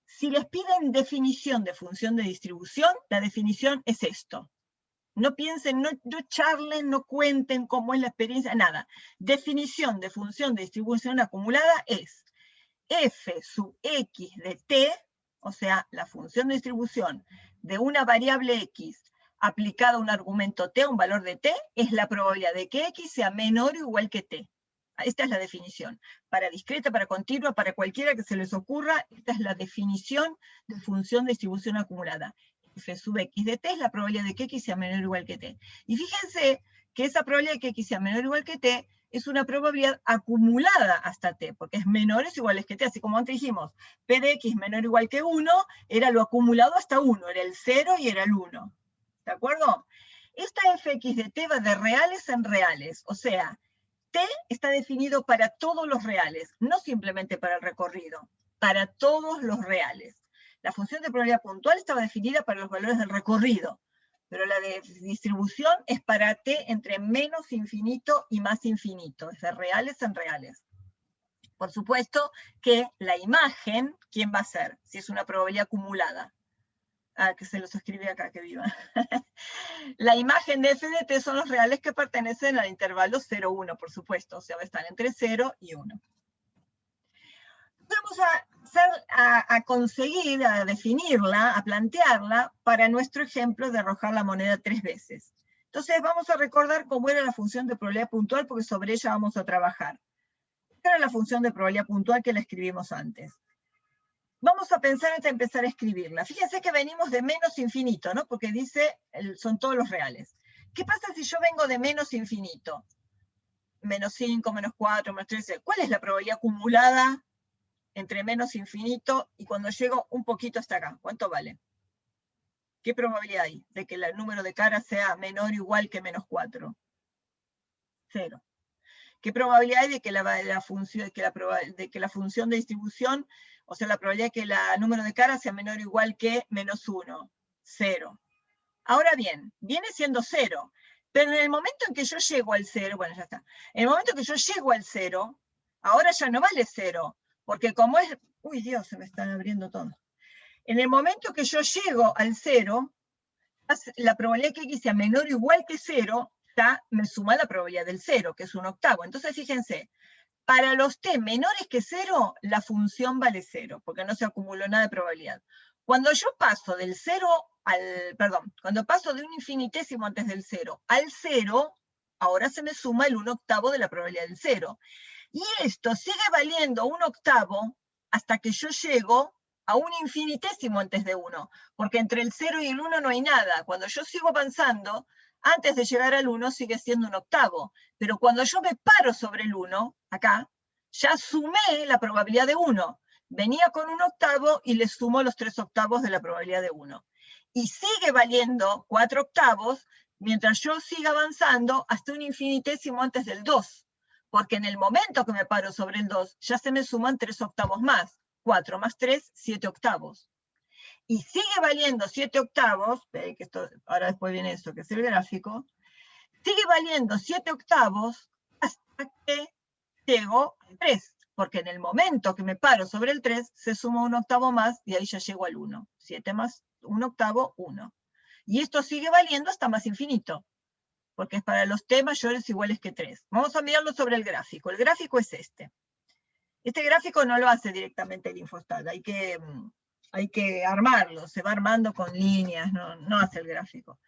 A: Si les piden definición de función de distribución, la definición es esto. No piensen, no charlen, no cuenten cómo es la experiencia, nada. Definición de función de distribución acumulada es f sub x de t, o sea, la función de distribución de una variable x aplicada a un argumento t, a un valor de t, es la probabilidad de que x sea menor o igual que t. Esta es la definición. Para discreta, para continua, para cualquiera que se les ocurra, esta es la definición de función de distribución acumulada. F sub x de t es la probabilidad de que x sea menor o igual que t. Y fíjense que esa probabilidad de que x sea menor o igual que t es una probabilidad acumulada hasta t, porque es menores o iguales que t. Así como antes dijimos, p de x menor o igual que 1 era lo acumulado hasta 1, era el 0 y era el 1. ¿De acuerdo? Esta fx de t va de reales en reales, o sea, t está definido para todos los reales, no simplemente para el recorrido, para todos los reales. La función de probabilidad puntual estaba definida para los valores del recorrido, pero la de distribución es para t entre menos infinito y más infinito, es de reales en reales. Por supuesto que la imagen, ¿quién va a ser? Si es una probabilidad acumulada. Ah, que se los escribe acá, que viva. La imagen de f de t son los reales que pertenecen al intervalo 0, 1, por supuesto. O sea, están entre 0 y 1. Vamos a conseguir, a definirla, a plantearla para nuestro ejemplo de arrojar la moneda 3 veces. Entonces vamos a recordar cómo era la función de probabilidad puntual, porque sobre ella vamos a trabajar. Esta era la función de probabilidad puntual que la escribimos antes. Vamos a pensar antes de empezar a escribirla. Fíjense que venimos de menos infinito, ¿no? Porque dice, son todos los reales. ¿Qué pasa si yo vengo de menos infinito? Menos 5, menos 4, menos 13. ¿Cuál es la probabilidad acumulada entre menos infinito y cuando llego un poquito hasta acá? ¿Cuánto vale? ¿Qué probabilidad hay de que el número de caras sea menor o igual que menos 4? 0. ¿Qué probabilidad hay de que la función de distribución, o sea, la probabilidad de que el número de caras sea menor o igual que menos 1? 0. Ahora bien, viene siendo 0, pero en el momento en que yo llego al 0, bueno, ya está. En el momento en que yo llego al 0, ahora ya no vale 0, porque como es... Uy, Dios, se me están abriendo todo. En el momento que yo llego al 0, la probabilidad de que x sea menor o igual que 0, me suma la probabilidad del 0, que es 1/8. Entonces, fíjense, para los t menores que 0, la función vale 0, porque no se acumuló nada de probabilidad. Cuando yo paso del 0 cuando paso de un infinitésimo antes del 0 al 0, ahora se me suma el 1/8 de la probabilidad del 0. Y esto sigue valiendo 1/8 hasta que yo llego a un infinitésimo antes de 1, porque entre el 0 y el 1 no hay nada. Cuando yo sigo avanzando, antes de llegar al 1 sigue siendo 1/8, pero cuando yo me paro sobre el 1, acá, ya sumé la probabilidad de 1. Venía con 1/8 y le sumo los 3/8 de la probabilidad de 1. Y sigue valiendo 4/8 mientras yo siga avanzando hasta un infinitésimo antes del 2. Porque en el momento que me paro sobre el 2, ya se me suman 3/8 más. 4 más 3, 7/8. Y sigue valiendo 7/8, que esto, ahora después viene eso, que es el gráfico, sigue valiendo 7/8 hasta que llego al 3, porque en el momento que me paro sobre el 3, se suma un octavo más y ahí ya llego al 1. 7 más un octavo, 1. Y esto sigue valiendo hasta más infinito, porque es para los t mayores o iguales que 3. Vamos a mirarlo sobre el gráfico. El gráfico es este. Este gráfico no lo hace directamente el Infostat, hay que armarlo, se va armando con líneas, no hace el gráfico.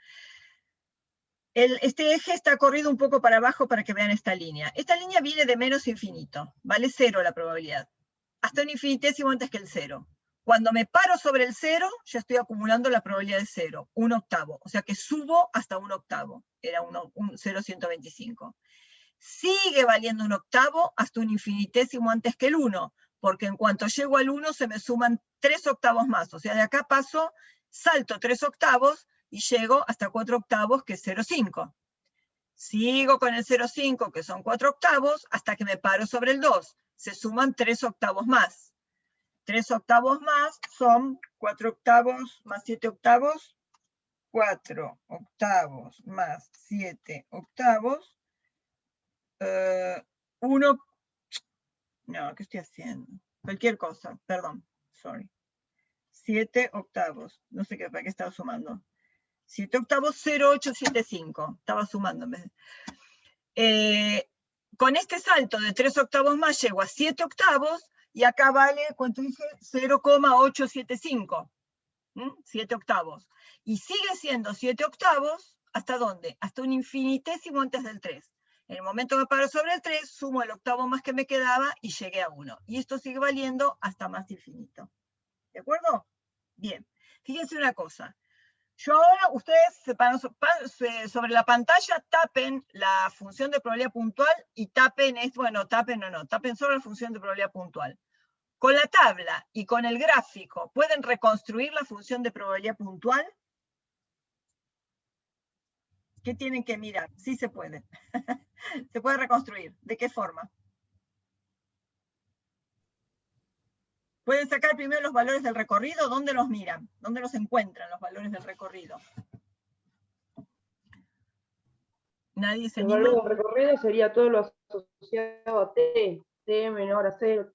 A: Este eje está corrido un poco para abajo para que vean esta línea. Esta línea viene de menos infinito, vale 0 la probabilidad, hasta un infinitésimo antes que el 0. Cuando me paro sobre el 0, ya estoy acumulando la probabilidad de 0, un octavo, o sea que subo hasta un octavo, era un 0,125. Sigue valiendo un octavo hasta un infinitésimo antes que el 1, porque en cuanto llego al 1 se me suman 3 octavos más, o sea, de acá paso, salto 3 octavos y llego hasta 4 octavos, que es 0,5. Sigo con el 0,5, que son 4 octavos, hasta que me paro sobre el 2. Se suman 3 octavos más. 3 octavos más son 4 octavos más 7 octavos. 4 octavos más 7 octavos. 1, no, ¿qué estoy haciendo? Cualquier cosa, perdón, sorry. 7 octavos, no sé para qué estaba sumando. 7 octavos, 0,875, estaba sumándome. Con este salto de 3 octavos más llego a 7 octavos, y acá vale, ¿cuánto dije? 0,875. 7 octavos. Y sigue siendo 7 octavos, ¿hasta dónde? Hasta un infinitésimo antes del 3. En el momento que me paro sobre el 3, sumo el octavo más que me quedaba y llegué a 1. Y esto sigue valiendo hasta más infinito. ¿De acuerdo? Bien. Fíjense una cosa. Yo ahora, ustedes sobre la pantalla tapen la función de probabilidad puntual y tapen sobre la función de probabilidad puntual. Con la tabla y con el gráfico, ¿pueden reconstruir la función de probabilidad puntual? ¿Qué tienen que mirar? Sí se puede. Se puede reconstruir. ¿De qué forma? Pueden sacar primero los valores del recorrido. ¿Dónde los miran? ¿Dónde los encuentran los valores del recorrido? ¿Nadie se anima?
E: El valor del recorrido sería todo lo asociado a t menor a 0,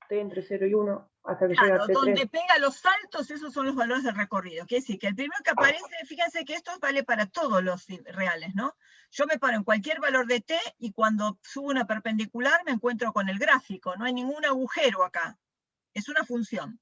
E: t entre 0 y 1, hasta que llega a t3.
A: Donde pega los saltos, esos son los valores del recorrido. Quiere decir que el primero que aparece, fíjense que esto vale para todos los reales, ¿no? Yo me paro en cualquier valor de t y cuando subo una perpendicular me encuentro con el gráfico. No hay ningún agujero acá. Es una función.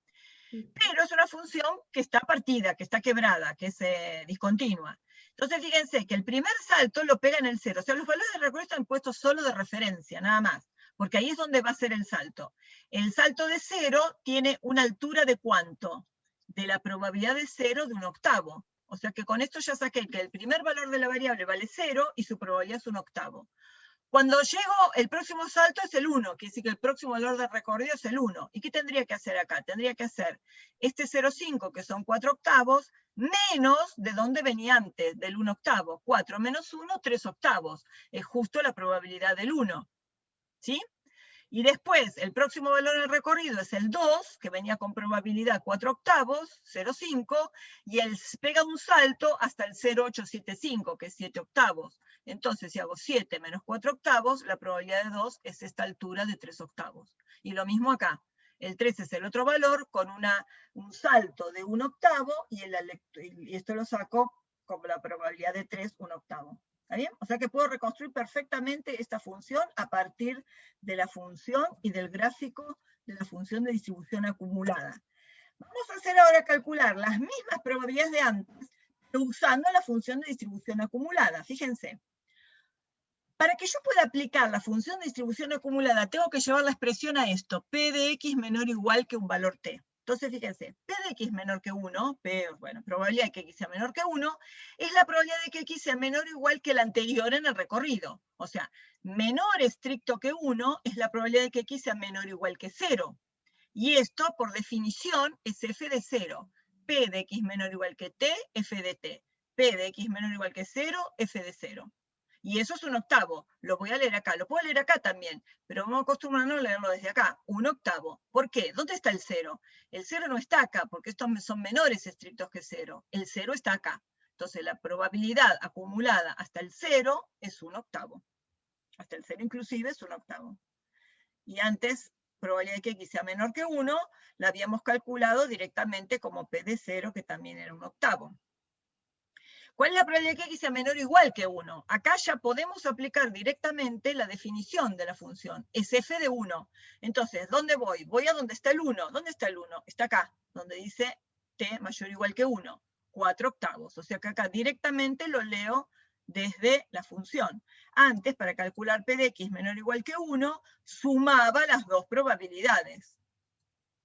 A: Pero es una función que está partida, que está quebrada, que es discontinua. Entonces fíjense que el primer salto lo pega en el 0. O sea, los valores del recorrido están puestos solo de referencia, nada más. Porque ahí es donde va a ser el salto. El salto de 0 tiene una altura de ¿cuánto? De la probabilidad de 0 de un octavo. O sea que con esto ya saqué que el primer valor de la variable vale 0 y su probabilidad es un octavo. Cuando llego, el próximo salto es el 1, quiere decir que el próximo valor de recorrido es el 1. ¿Y qué tendría que hacer acá? Tendría que hacer este 0,5, que son 4 octavos, menos de donde venía antes, del 1 octavo. 4 menos 1, 3 octavos. Es justo la probabilidad del 1. ¿Sí? Y después, el próximo valor del recorrido es el 2, que venía con probabilidad 4 octavos, 0,5, y él pega un salto hasta el 0,875, que es 7 octavos. Entonces, si hago 7 menos 4 octavos, la probabilidad de 2 es esta altura de 3 octavos. Y lo mismo acá. El 3 es el otro valor con un salto de 1 octavo, y esto lo saco como la probabilidad de 3, 1 octavo. ¿Está bien? O sea que puedo reconstruir perfectamente esta función a partir de la función y del gráfico de la función de distribución acumulada. Vamos a hacer ahora calcular las mismas probabilidades de antes, pero usando la función de distribución acumulada. Fíjense. Para que yo pueda aplicar la función de distribución acumulada, tengo que llevar la expresión a esto, p de x menor o igual que un valor t. Entonces, fíjense, p de x menor que 1, probabilidad de que x sea menor que 1, es la probabilidad de que x sea menor o igual que la anterior en el recorrido. O sea, menor estricto que 1 es la probabilidad de que x sea menor o igual que 0. Y esto, por definición, es f de 0. P de x menor o igual que t, f de t. P de x menor o igual que 0, f de 0. Y eso es un octavo. Lo voy a leer acá. Lo puedo leer acá también, pero vamos a acostumbrarnos a leerlo desde acá. Un octavo. ¿Por qué? ¿Dónde está el 0? El 0 no está acá, porque estos son menores estrictos que 0. El 0 está acá. Entonces la probabilidad acumulada hasta el 0 es un octavo. Hasta el 0 inclusive es un octavo. Y antes, probabilidad de que x sea menor que 1, la habíamos calculado directamente como p de 0, que también era 1/8. ¿Cuál es la probabilidad de que x sea menor o igual que 1? Acá ya podemos aplicar directamente la definición de la función. Es f de 1. Entonces, ¿dónde voy? Voy a donde está el 1. ¿Dónde está el 1? Está acá, donde dice t mayor o igual que 1. 4/8. O sea que acá directamente lo leo desde la función. Antes, para calcular p de x menor o igual que 1, sumaba las dos probabilidades.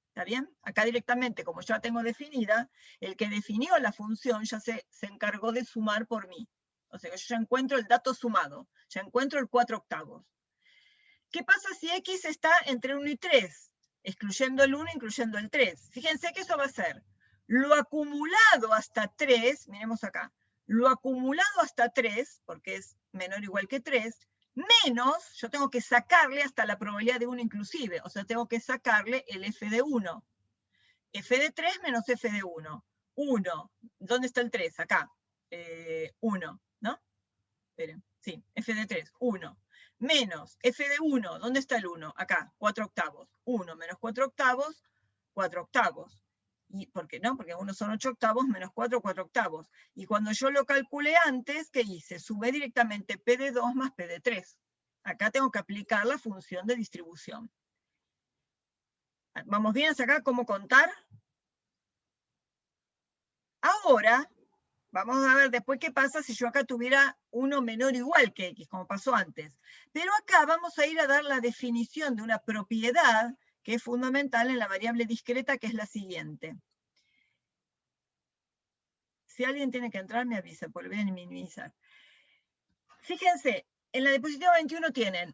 A: ¿Está bien? Acá directamente, como ya tengo definida, el que definió la función ya se encargó de sumar por mí. O sea que yo ya encuentro el dato sumado, ya encuentro el 4/8. ¿Qué pasa si x está entre 1 y 3? Excluyendo el 1, incluyendo el 3. Fíjense que eso va a ser lo acumulado hasta 3, miremos acá, lo acumulado hasta 3, porque es menor o igual que 3, menos, yo tengo que sacarle hasta la probabilidad de 1 inclusive, o sea, tengo que sacarle el f de 1. F de 3 menos f de 1. 1, ¿dónde está el 3? Acá. 1, ¿no? Esperen, sí, f de 3, 1. Menos f de 1, ¿dónde está el 1? Acá, 4/8. 1 menos 4/8, 4/8. ¿Y por qué no? Porque 1 son 8/8, menos 4, 4/8. Y cuando yo lo calculé antes, ¿qué hice? Sumé directamente p de 2 más p de 3. Acá tengo que aplicar la función de distribución. ¿Vamos bien hasta acá? ¿Cómo contar? Ahora, vamos a ver después qué pasa si yo acá tuviera 1 menor o igual que x, como pasó antes. Pero acá vamos a ir a dar la definición de una propiedad que es fundamental en la variable discreta, que es la siguiente. Si alguien tiene que entrar, me avisa, porque lo voy a minimizar. Fíjense, en la diapositiva 21 tienen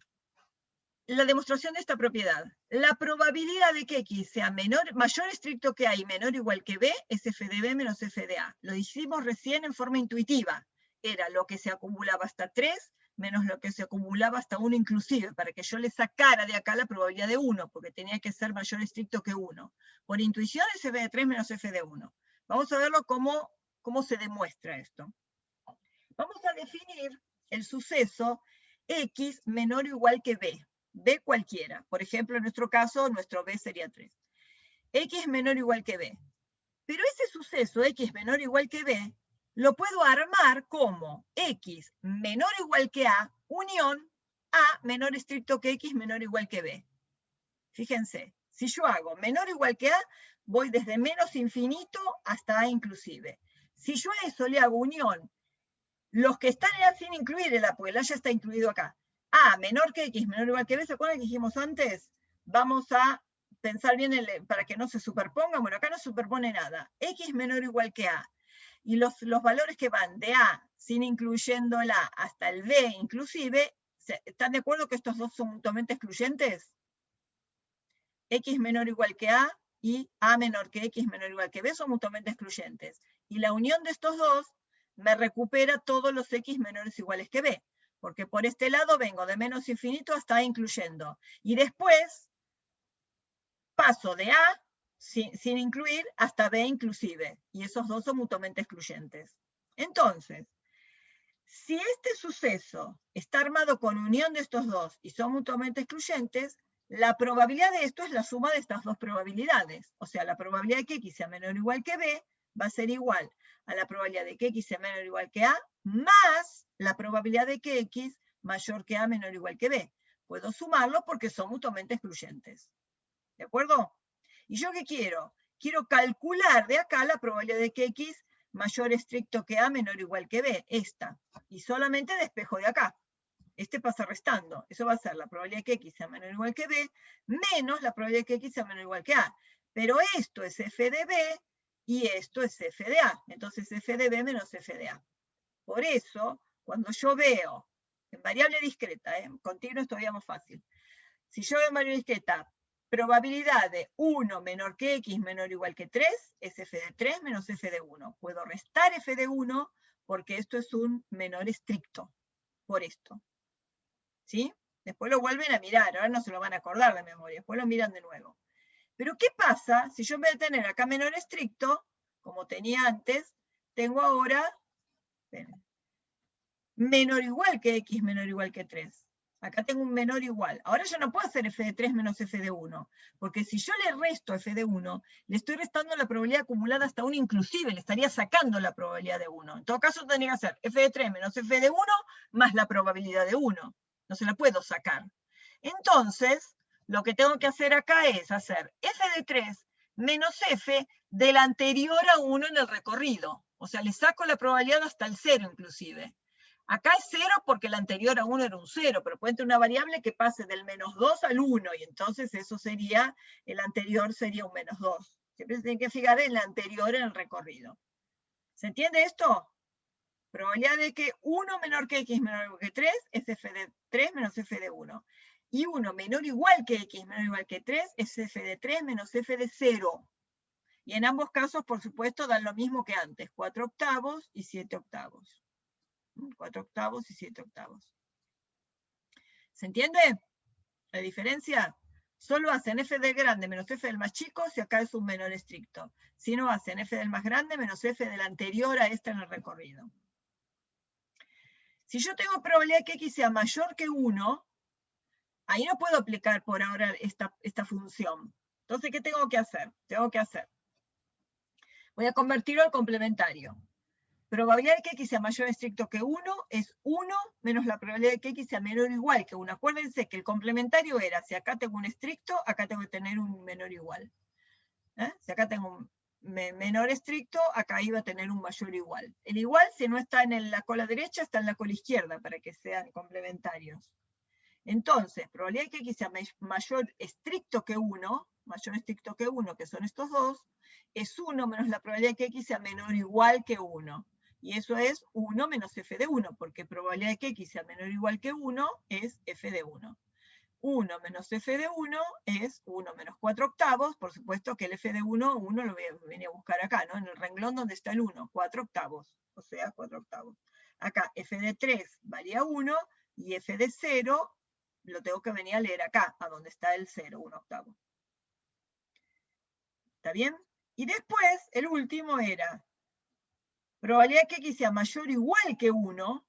A: la demostración de esta propiedad. La probabilidad de que x sea mayor estricto que a y menor o igual que b es f de b menos f de a. Lo hicimos recién en forma intuitiva. Era lo que se acumulaba hasta 3 menos lo que se acumulaba hasta 1 inclusive, para que yo le sacara de acá la probabilidad de 1, porque tenía que ser mayor estricto que 1. Por intuición es f de 3 menos f de 1. Vamos a verlo cómo se demuestra esto. Vamos a definir el suceso x menor o igual que b. B cualquiera. Por ejemplo, en nuestro caso, nuestro B sería 3. X menor o igual que B. Pero ese suceso, X menor o igual que B, lo puedo armar como X menor o igual que A, unión A menor estricto que X menor o igual que B. Fíjense, si yo hago menor o igual que A, voy desde menos infinito hasta A inclusive. Si yo a eso le hago unión, los que están en A sin incluir el A, porque el A ya está incluido acá, A menor que X menor o igual que B, ¿se acuerdan que dijimos antes? Vamos a pensar bien para que no se superpongan. Bueno, acá no se superpone nada. X menor o igual que A. Y los valores que van de A, sin incluyendo el A, hasta el B inclusive, ¿están de acuerdo que estos dos son mutuamente excluyentes? X menor o igual que A y A menor que X menor o igual que B son mutuamente excluyentes. Y la unión de estos dos me recupera todos los X menores o iguales que B. Porque por este lado vengo de menos infinito hasta A incluyendo. Y después paso de A, sin incluir, hasta B inclusive. Y esos dos son mutuamente excluyentes. Entonces, si este suceso está armado con unión de estos dos y son mutuamente excluyentes, la probabilidad de esto es la suma de estas dos probabilidades. O sea, la probabilidad de que X sea menor o igual que B va a ser igual a la probabilidad de que X sea menor o igual que A, más la probabilidad de que X mayor que A menor o igual que B. Puedo sumarlo porque son mutuamente excluyentes. ¿De acuerdo? ¿Y yo qué quiero? Quiero calcular de acá la probabilidad de que X mayor estricto que A menor o igual que B, esta. Y solamente despejo de acá. Este pasa restando. Eso va a ser la probabilidad de que X sea menor o igual que B, menos la probabilidad de que X sea menor o igual que A. Pero esto es f de B y esto es f de A. Entonces f de B menos f de A. Por eso, cuando yo veo, en variable discreta, en continuo es todavía más fácil. Si yo veo en variable discreta, probabilidad de 1 menor que X menor o igual que 3, es f de 3 menos f de 1. Puedo restar f de 1 porque esto es un menor estricto. Por esto. ¿Sí? Después lo vuelven a mirar, ahora no se lo van a acordar de memoria, después lo miran de nuevo. Pero ¿qué pasa si yo en vez de tener acá menor estricto, como tenía antes, tengo ahora menor o igual que X menor o igual que 3? Acá tengo un menor igual. Ahora ya no puedo hacer f de 3 menos f de 1, porque si yo le resto f de 1, le estoy restando la probabilidad acumulada hasta 1 inclusive, le estaría sacando la probabilidad de 1. En todo caso tendría que hacer f de 3 menos f de 1 más la probabilidad de 1. No se la puedo sacar. Entonces, lo que tengo que hacer acá es hacer f de 3 menos f del anterior a 1 en el recorrido. O sea, le saco la probabilidad hasta el 0 inclusive. Acá es 0 porque el anterior a 1 era un 0, pero puede tener una variable que pase del menos 2 al 1, y entonces eso sería, el anterior sería un menos 2. Siempre se tiene que fijar en el anterior en el recorrido. ¿Se entiende esto? Probabilidad de que 1 menor que x menor o igual que 3 es f de 3 menos f de 1. Y 1 menor o igual que x menor o igual que 3 es f de 3 menos f de 0. Y en ambos casos, por supuesto, dan lo mismo que antes, 4 octavos y 7 octavos. 4 octavos y 7 octavos. ¿Se entiende la diferencia? Solo hacen f del grande menos f del más chico si acá es un menor estricto. Si no, hacen f del más grande menos f del anterior a este en el recorrido. Si yo tengo probabilidad de que x sea mayor que 1, ahí no puedo aplicar por ahora esta función. Entonces, ¿qué tengo que hacer? Voy a convertirlo al complementario. Probabilidad de que x sea mayor o estricto que 1 es 1 menos la probabilidad de que x sea menor o igual que 1. Acuérdense que el complementario era, si acá tengo un estricto, acá tengo que tener un menor igual. Si acá tengo un menor estricto, acá iba a tener un mayor igual. El igual, si no está en la cola derecha, está en la cola izquierda, para que sean complementarios. Entonces, probabilidad de que x sea mayor estricto que 1, que son estos dos, es 1 menos la probabilidad de que x sea menor o igual que 1. Y eso es 1 menos f de 1, porque probabilidad de que x sea menor o igual que 1 es f de 1. 1 menos f de 1 es 1 menos 4 octavos. Por supuesto que el f de 1 lo voy a venir a buscar acá, ¿no? En el renglón donde está el 1, 4 octavos. O sea, 4 octavos. Acá f de 3 valía 1 y f de 0 lo tengo que venir a leer acá, a donde está el 0, 1 octavo. ¿Está bien? Y después, el último era, probabilidad de que x sea mayor o igual que 1,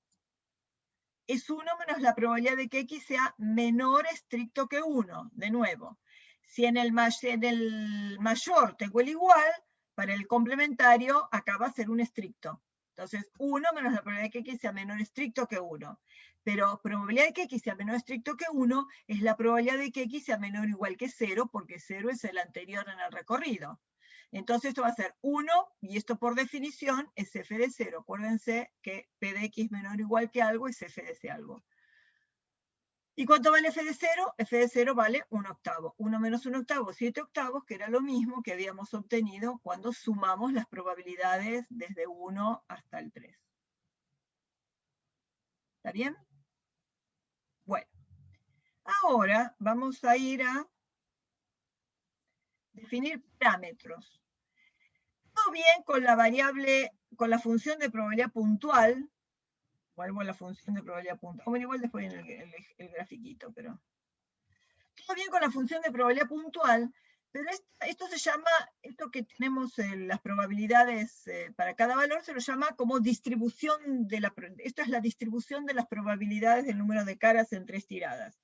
A: es 1 menos la probabilidad de que x sea menor estricto que 1. De nuevo, si en el mayor tengo el igual, para el complementario acá va a ser un estricto. Entonces, 1 menos la probabilidad de que x sea menor estricto que 1. Pero probabilidad de que x sea menor estricto que 1 es la probabilidad de que x sea menor o igual que 0, porque 0 es el anterior en el recorrido. Entonces esto va a ser 1, y esto por definición es f de 0. Acuérdense que p de x menor o igual que algo es f de ese algo. ¿Y cuánto vale f de 0? F de 0 vale 1 octavo. 1 menos 1 octavo, 7 octavos, que era lo mismo que habíamos obtenido cuando sumamos las probabilidades desde 1 hasta el 3. ¿Está bien? Bueno. Ahora vamos a ir a definir parámetros. Todo bien con la variable, con la función de probabilidad puntual. Vuelvo a la función de probabilidad puntual. Bueno, igual después en el grafiquito, pero... Todo bien con la función de probabilidad puntual, pero esto se llama, esto que tenemos las probabilidades para cada valor, se lo llama como distribución de esto es la distribución de las probabilidades del número de caras en 3 tiradas.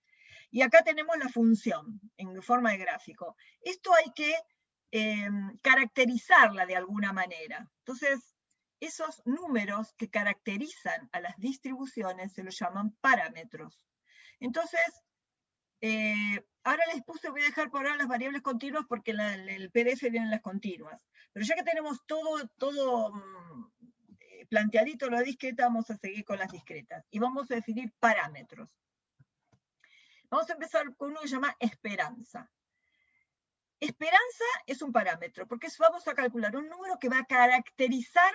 A: Y acá tenemos la función en forma de gráfico. Esto hay que caracterizarla de alguna manera. Entonces, esos números que caracterizan a las distribuciones se los llaman parámetros. Entonces, ahora les puse, voy a dejar por ahora las variables continuas porque en el PDF vienen las continuas. Pero ya que tenemos todo planteadito lo de discreta, vamos a seguir con las discretas. Y vamos a definir parámetros. Vamos a empezar con uno que se llama esperanza. Esperanza es un parámetro, porque vamos a calcular un número que va a caracterizar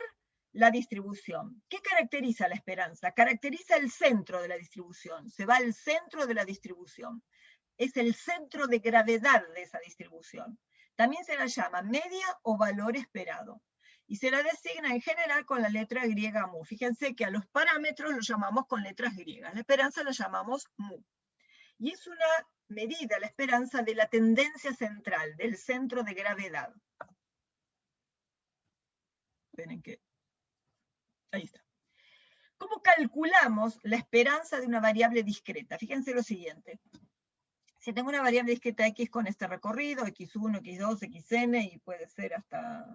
A: la distribución. ¿Qué caracteriza la esperanza? Caracteriza el centro de la distribución. Se va al centro de la distribución. Es el centro de gravedad de esa distribución. También se la llama media o valor esperado. Y se la designa en general con la letra griega mu. Fíjense que a los parámetros los llamamos con letras griegas. La esperanza la llamamos mu. Y es una medida, la esperanza, de la tendencia central, del centro de gravedad. Esperen que... Ahí está. ¿Cómo calculamos la esperanza de una variable discreta? Fíjense lo siguiente. Si tengo una variable discreta x con este recorrido, x1, x2, xn, y puede ser hasta,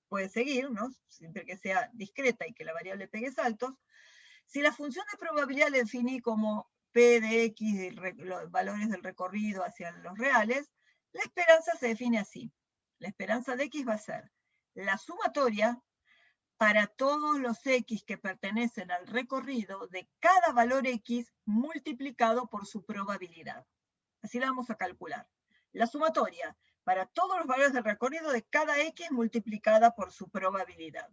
A: puede seguir, ¿no? Siempre que sea discreta y que la variable pegue saltos. Si la función de probabilidad la definí como p de x, los valores del recorrido hacia los reales, la esperanza se define así. La esperanza de x va a ser la sumatoria para todos los x que pertenecen al recorrido de cada valor x multiplicado por su probabilidad. Así la vamos a calcular. La sumatoria para todos los valores del recorrido de cada x multiplicada por su probabilidad.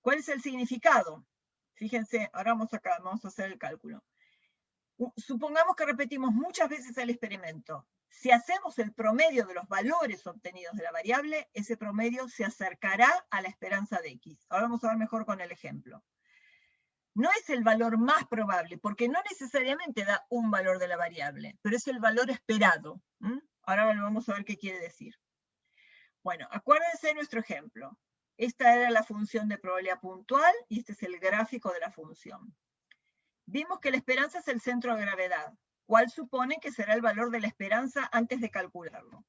A: ¿Cuál es el significado? Fíjense, ahora vamos acá, vamos a hacer el cálculo. Supongamos que repetimos muchas veces el experimento. Si hacemos el promedio de los valores obtenidos de la variable, ese promedio se acercará a la esperanza de x. Ahora vamos a ver mejor con el ejemplo. No es el valor más probable, porque no necesariamente da un valor de la variable, pero es el valor esperado. Ahora vamos a ver qué quiere decir. Bueno, acuérdense de nuestro ejemplo. Esta era la función de probabilidad puntual y este es el gráfico de la función. Vimos que la esperanza es el centro de gravedad. ¿Cuál supone que será el valor de la esperanza antes de calcularlo?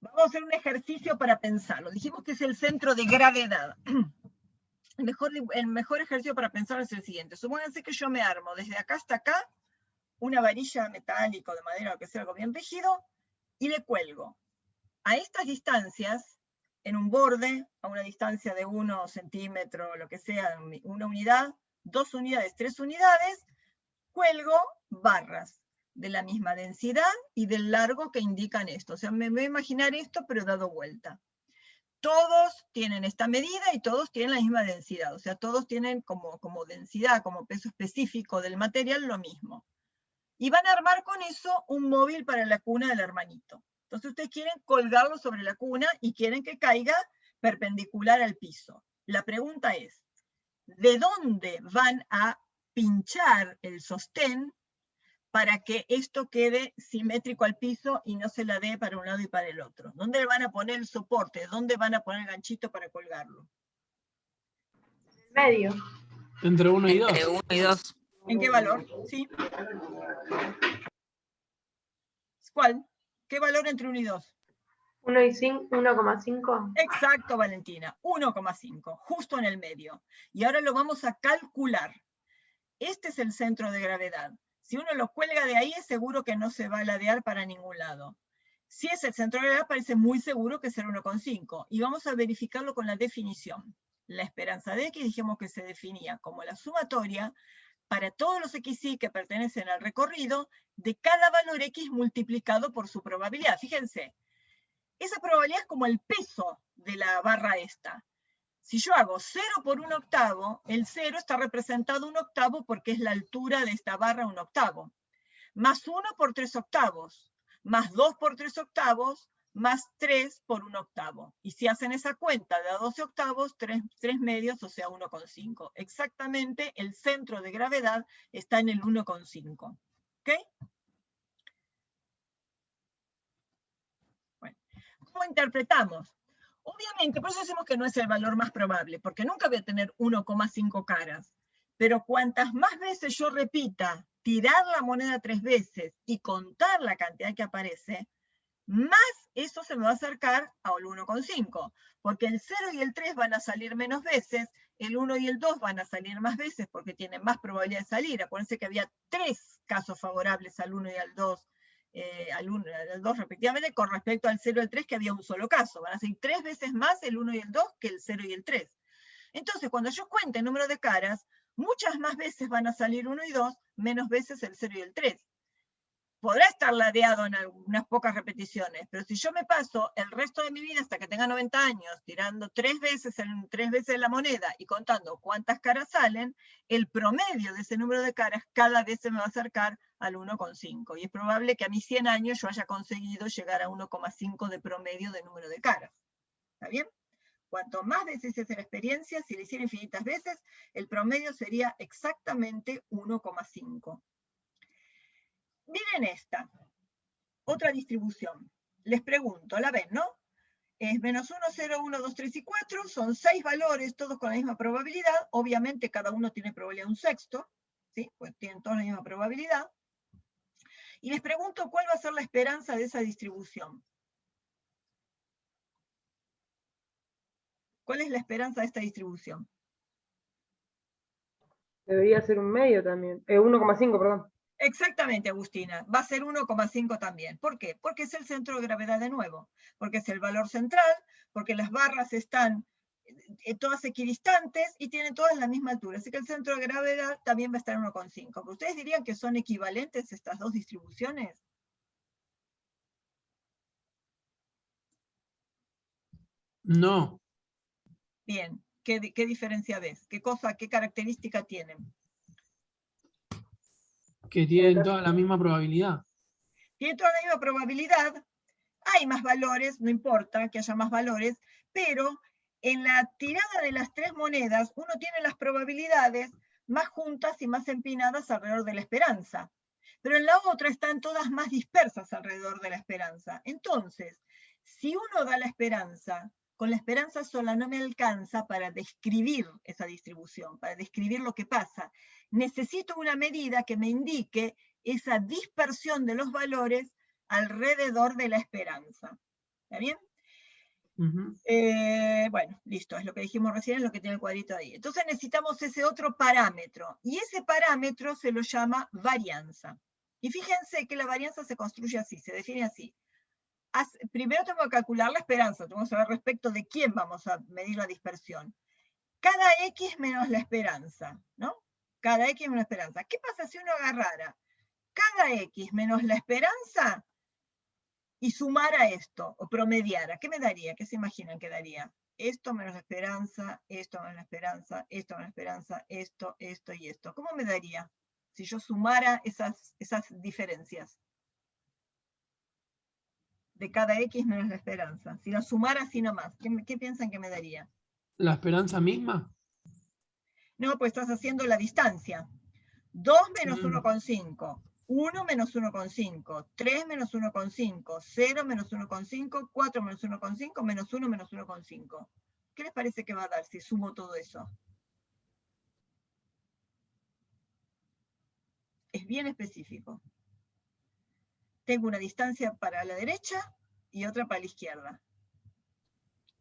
A: Vamos a hacer un ejercicio para pensarlo. Dijimos que es el centro de gravedad. El mejor ejercicio para pensar es el siguiente. Supónganse que yo me armo desde acá hasta acá una varilla metálica o de madera o que sea algo bien rígido y le cuelgo. A estas distancias, en un borde, a una distancia de 1 centímetro, lo que sea, 1 unidad, 2 unidades, 3 unidades, cuelgo barras de la misma densidad y del largo que indican esto. O sea, me voy a imaginar esto, pero dado vuelta. Todos tienen esta medida y todos tienen la misma densidad. O sea, todos tienen como densidad, como peso específico del material, lo mismo. Y van a armar con eso un móvil para la cuna del hermanito. Entonces ustedes quieren colgarlo sobre la cuna y quieren que caiga perpendicular al piso. La pregunta es, ¿de dónde van a pinchar el sostén para que esto quede simétrico al piso y no se la dé para un lado y para el otro? ¿Dónde le van a poner el soporte? ¿Dónde van a poner el ganchito para colgarlo?
B: Medio.
C: Entre 1 y 2.
F: Entre 1 y 2.
A: ¿En qué valor? ¿Sí? ¿Cuál? ¿Qué valor entre 1 y 2?
B: 1,5.
A: Exacto, Valentina. 1,5, justo en el medio. Y ahora lo vamos a calcular. Este es el centro de gravedad. Si uno lo cuelga de ahí, es seguro que no se va a ladear para ningún lado. Si es el centro de gravedad, parece muy seguro que será 1,5. Y vamos a verificarlo con la definición. La esperanza de x dijimos que se definía como la sumatoria para todos los xy que pertenecen al recorrido de cada valor x multiplicado por su probabilidad. Fíjense, esa probabilidad es como el peso de la barra esta. Si yo hago 0 por 1/8, el 0 está representado 1/8 porque es la altura de esta barra 1/8. Más 1 por 3/8, más 2 por 3/8, más 3 por 1/8. Y si hacen esa cuenta de a 12/8, 3 medios, o sea 1,5. Exactamente el centro de gravedad está en el 1,5. ¿Ok? Bueno, ¿cómo interpretamos? Obviamente, por eso decimos que no es el valor más probable, porque nunca voy a tener 1,5 caras. Pero cuantas más veces yo repita tirar la moneda 3 veces y contar la cantidad que aparece, más eso se me va a acercar al 1,5. Porque el 0 y el 3 van a salir menos veces, el 1 y el 2 van a salir más veces porque tienen más probabilidad de salir. Acuérdense que había 3 casos favorables al 1 y al 2. Al 1 y al 2 respectivamente, con respecto al 0 y el 3, que había un solo caso. Van a ser 3 veces más el 1 y el 2 que el 0 y el 3. Entonces, cuando yo cuente el número de caras, muchas más veces van a salir 1 y 2, menos veces el 0 y el 3. Podrá estar ladeado en algunas pocas repeticiones, pero si yo me paso el resto de mi vida hasta que tenga 90 años tirando 3 veces la moneda y contando cuántas caras salen, el promedio de ese número de caras cada vez se me va a acercar al 1,5. Y es probable que a mis 100 años yo haya conseguido llegar a 1,5 de promedio de número de caras. ¿Está bien? Cuanto más veces hice la experiencia, si la hiciera infinitas veces, el promedio sería exactamente 1,5. Miren esta, otra distribución. Les pregunto, la ven, ¿no? es menos 1, 0, 1, 2, 3 y 4, son 6 valores, todos con la misma probabilidad, obviamente cada uno tiene probabilidad un sexto, ¿sí? Pues tienen todos la misma probabilidad. Y les pregunto cuál va a ser la esperanza de esa distribución. ¿Cuál es la esperanza de esta distribución?
E: Debería ser un medio también. 1,5, perdón.
A: Exactamente, Agustina. Va a ser 1,5 también. ¿Por qué? Porque es el centro de gravedad de nuevo. Porque es el valor central, porque las barras están todas equidistantes y tienen todas la misma altura. Así que el centro de gravedad también va a estar en 1,5. ¿Ustedes dirían que son equivalentes estas dos distribuciones?
C: No,
A: Bien. ¿Qué diferencia ves? ¿Qué característica tienen?
C: que tienen toda la misma probabilidad.
A: Tienen toda la misma probabilidad. Hay más valores, no importa que haya más valores, pero en la tirada de las 3 monedas, uno tiene las probabilidades más juntas y más empinadas alrededor de la esperanza. Pero en la otra están todas más dispersas alrededor de la esperanza. Entonces, si uno da la esperanza, con la esperanza sola no me alcanza para describir esa distribución, para describir lo que pasa. Necesito una medida que me indique esa dispersión de los valores alrededor de la esperanza. ¿Está bien? Bueno, listo, es lo que dijimos recién, es lo que tiene el cuadrito ahí. Entonces necesitamos ese otro parámetro, y ese parámetro se lo llama varianza. Y fíjense que la varianza se construye así, se define así. Primero tengo que calcular la esperanza, tengo que saber respecto de quién vamos a medir la dispersión. Cada X menos la esperanza, ¿no? Cada X menos la esperanza. ¿Qué pasa si uno agarrara cada X menos la esperanza y sumara esto, o promediara? ¿Qué me daría? ¿Qué se imaginan que daría? Esto menos la esperanza, esto menos la esperanza, esto menos la esperanza, esto, esto y esto. ¿Cómo me daría si yo sumara esas diferencias de cada X menos la esperanza? Si la sumara así nomás, ¿qué piensan que me daría?
C: ¿La esperanza misma?
A: No, pues estás haciendo la distancia. 2 menos 1,5. 1 menos 1,5, 3 menos 1,5, 0 menos 1,5, 4 menos 1,5, menos 1 menos 1,5. ¿Qué les parece que va a dar si sumo todo eso? Es bien específico. Tengo una distancia para la derecha y otra para la izquierda.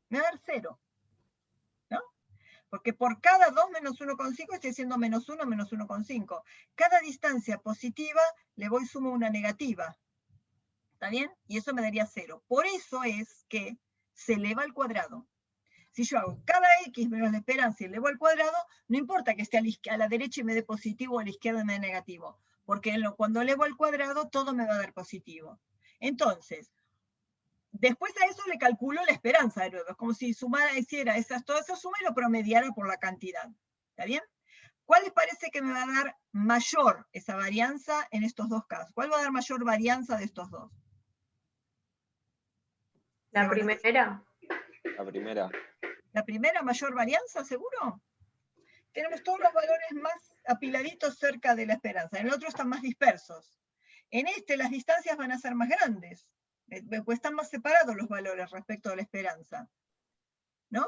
A: Me va a dar 0, ¿no? Porque por cada 2 menos 1,5 estoy haciendo menos 1 menos 1,5. Cada distancia positiva le voy sumo una negativa. ¿Está bien? Y eso me daría 0. Por eso es que se eleva al cuadrado. Si yo hago cada X menos la esperanza y elevo al cuadrado, no importa que esté a la derecha y me dé positivo o a la izquierda me dé negativo, porque cuando elevo al cuadrado todo me va a dar positivo. Entonces, después a eso le calculo la esperanza de nuevo. Es como si hiciera toda esa suma y lo promediara por la cantidad. ¿Está bien? ¿Cuál les parece que me va a dar mayor esa varianza en estos dos casos? ¿Cuál va a dar mayor varianza de estos dos?
B: La primera.
F: La primera.
A: ¿La primera mayor varianza, seguro? Tenemos todos los valores más apiladitos cerca de la esperanza. En el otro están más dispersos. En este las distancias van a ser más grandes, pues están más separados los valores respecto a la esperanza. ¿No?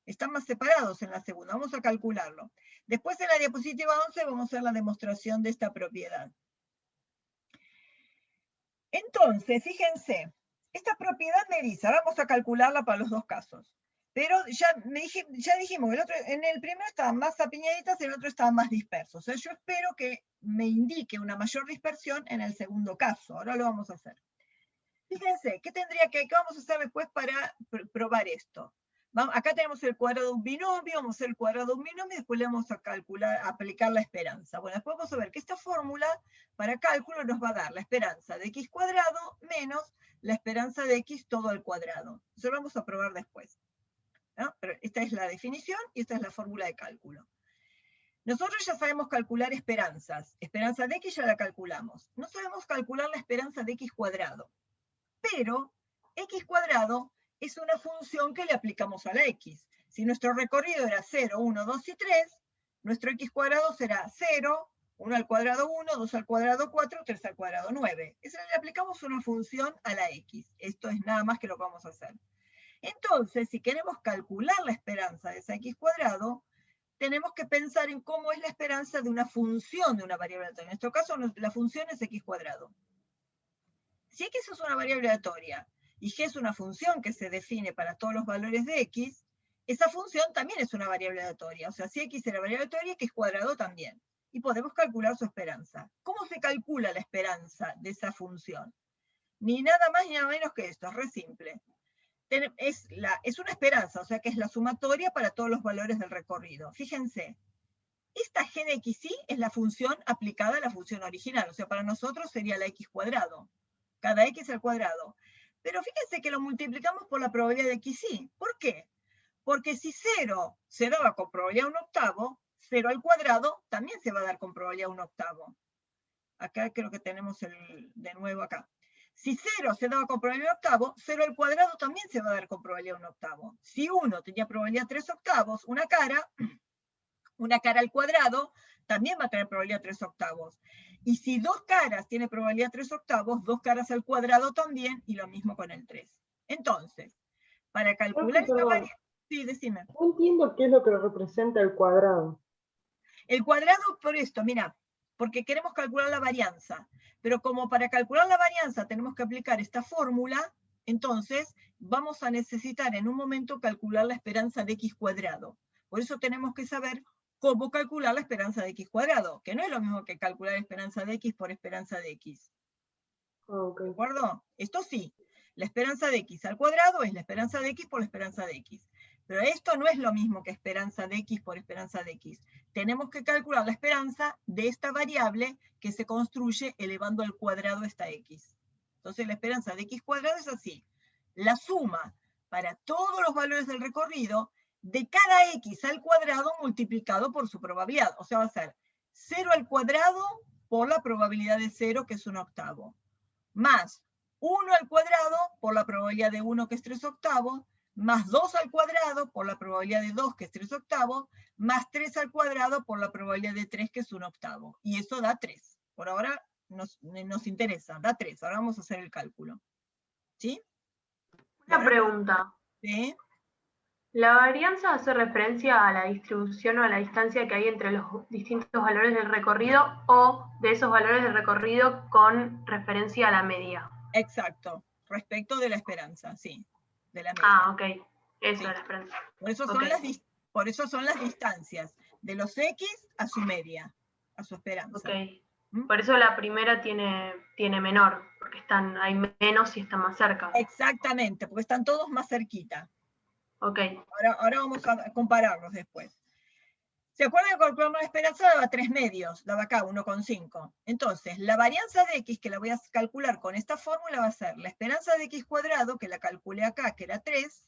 A: Están más separados en la segunda. Vamos a calcularlo. Después en la diapositiva 11 vamos a hacer la demostración de esta propiedad. Entonces, fíjense, esta propiedad me dice, vamos a calcularla para los dos casos. Pero ya dijimos, en el primero estaban más apiñaditas, en el otro estaban más dispersos. O sea, yo espero que me indique una mayor dispersión en el segundo caso. Ahora lo vamos a hacer. Fíjense, ¿qué vamos a hacer después para probar esto? Acá tenemos el cuadrado de un binomio, vamos a hacer el cuadrado de un binomio y después le vamos a aplicar la esperanza. Bueno, después vamos a ver que esta fórmula para cálculo nos va a dar la esperanza de x cuadrado menos la esperanza de x todo al cuadrado. Eso lo vamos a probar después, ¿no? Pero esta es la definición y esta es la fórmula de cálculo. Nosotros ya sabemos calcular esperanzas. Esperanza de x ya la calculamos. No sabemos calcular la esperanza de x cuadrado. Pero x cuadrado es una función que le aplicamos a la x. Si nuestro recorrido era 0, 1, 2 y 3, nuestro x cuadrado será 0, 1 al cuadrado 1, 2 al cuadrado 4, 3 al cuadrado 9. Le aplicamos una función a la x. Esto es nada más que lo que vamos a hacer. Entonces, si queremos calcular la esperanza de esa x cuadrado, tenemos que pensar en cómo es la esperanza de una función de una variable aleatoria. En nuestro caso, la función es x cuadrado. Si x es una variable aleatoria y g es una función que se define para todos los valores de x, esa función también es una variable aleatoria. O sea, si x era variable aleatoria, x cuadrado también. Y podemos calcular su esperanza. ¿Cómo se calcula la esperanza de esa función? Ni nada más ni nada menos que esto, es re simple. Es una esperanza, o sea que es la sumatoria para todos los valores del recorrido. Fíjense, esta g de xy es la función aplicada a la función original, o sea, para nosotros sería la x cuadrado. Cada x al cuadrado. Pero fíjense que lo multiplicamos por la probabilidad de xy. ¿Por qué? Porque si 0 se daba con probabilidad 1/8, 0 al cuadrado también se va a dar con probabilidad 1/8. Acá creo que tenemos de nuevo acá. Si 0 se daba con probabilidad 1/8, 0 al cuadrado también se va a dar con probabilidad 1/8. Si 1 tenía probabilidad 3/8, una cara al cuadrado también va a tener probabilidad 3/8. Y si 2 caras tiene probabilidad 3/8, 2 caras al cuadrado también, y lo mismo con el 3. Entonces, para calcular esta variable... Sí, decime.
E: No entiendo qué es lo que representa el cuadrado.
A: El cuadrado, por esto, mira, porque queremos calcular la varianza. Pero como para calcular la varianza tenemos que aplicar esta fórmula, entonces vamos a necesitar en un momento calcular la esperanza de x cuadrado. Por eso tenemos que saber cómo calcular la esperanza de x cuadrado, que no es lo mismo que calcular la esperanza de x por esperanza de x.
E: Okay.
A: ¿De acuerdo? Esto sí, la esperanza de x al cuadrado es la esperanza de x por la esperanza de x. Pero esto no es lo mismo que esperanza de x por esperanza de x. Tenemos que calcular la esperanza de esta variable que se construye elevando al cuadrado esta x. Entonces la esperanza de x cuadrado es así. La suma para todos los valores del recorrido de cada x al cuadrado multiplicado por su probabilidad. O sea, va a ser 0 al cuadrado por la probabilidad de 0, que es 1/8. Más 1 al cuadrado por la probabilidad de 1, que es 3/8, más 2 al cuadrado por la probabilidad de 2, que es 3/8, más 3 al cuadrado por la probabilidad de 3, que es 1/8. Y eso da 3. Por ahora nos interesa, da 3. Ahora vamos a hacer el cálculo. ¿Sí?
B: Una pregunta.
A: ¿Sí?
B: ¿La varianza hace referencia a la distribución o a la distancia que hay entre los distintos valores del recorrido o de esos valores del recorrido con referencia a la media?
A: Exacto. Respecto de la esperanza, sí. De la media.
B: Ah, ok. Eso
A: Sí.
B: es la esperanza.
A: Por eso, por eso son las distancias de los x a su media, a su esperanza.
B: Ok. Por eso la primera tiene menor, porque hay menos y están más cerca.
A: Exactamente, porque están todos más cerquita.
B: Ok.
A: Ahora vamos a compararlos después. ¿Se acuerdan que calculamos la esperanza daba 3 medios? Daba acá 1,5. Entonces, la varianza de x, que la voy a calcular con esta fórmula, va a ser la esperanza de x cuadrado, que la calculé acá, que era 3,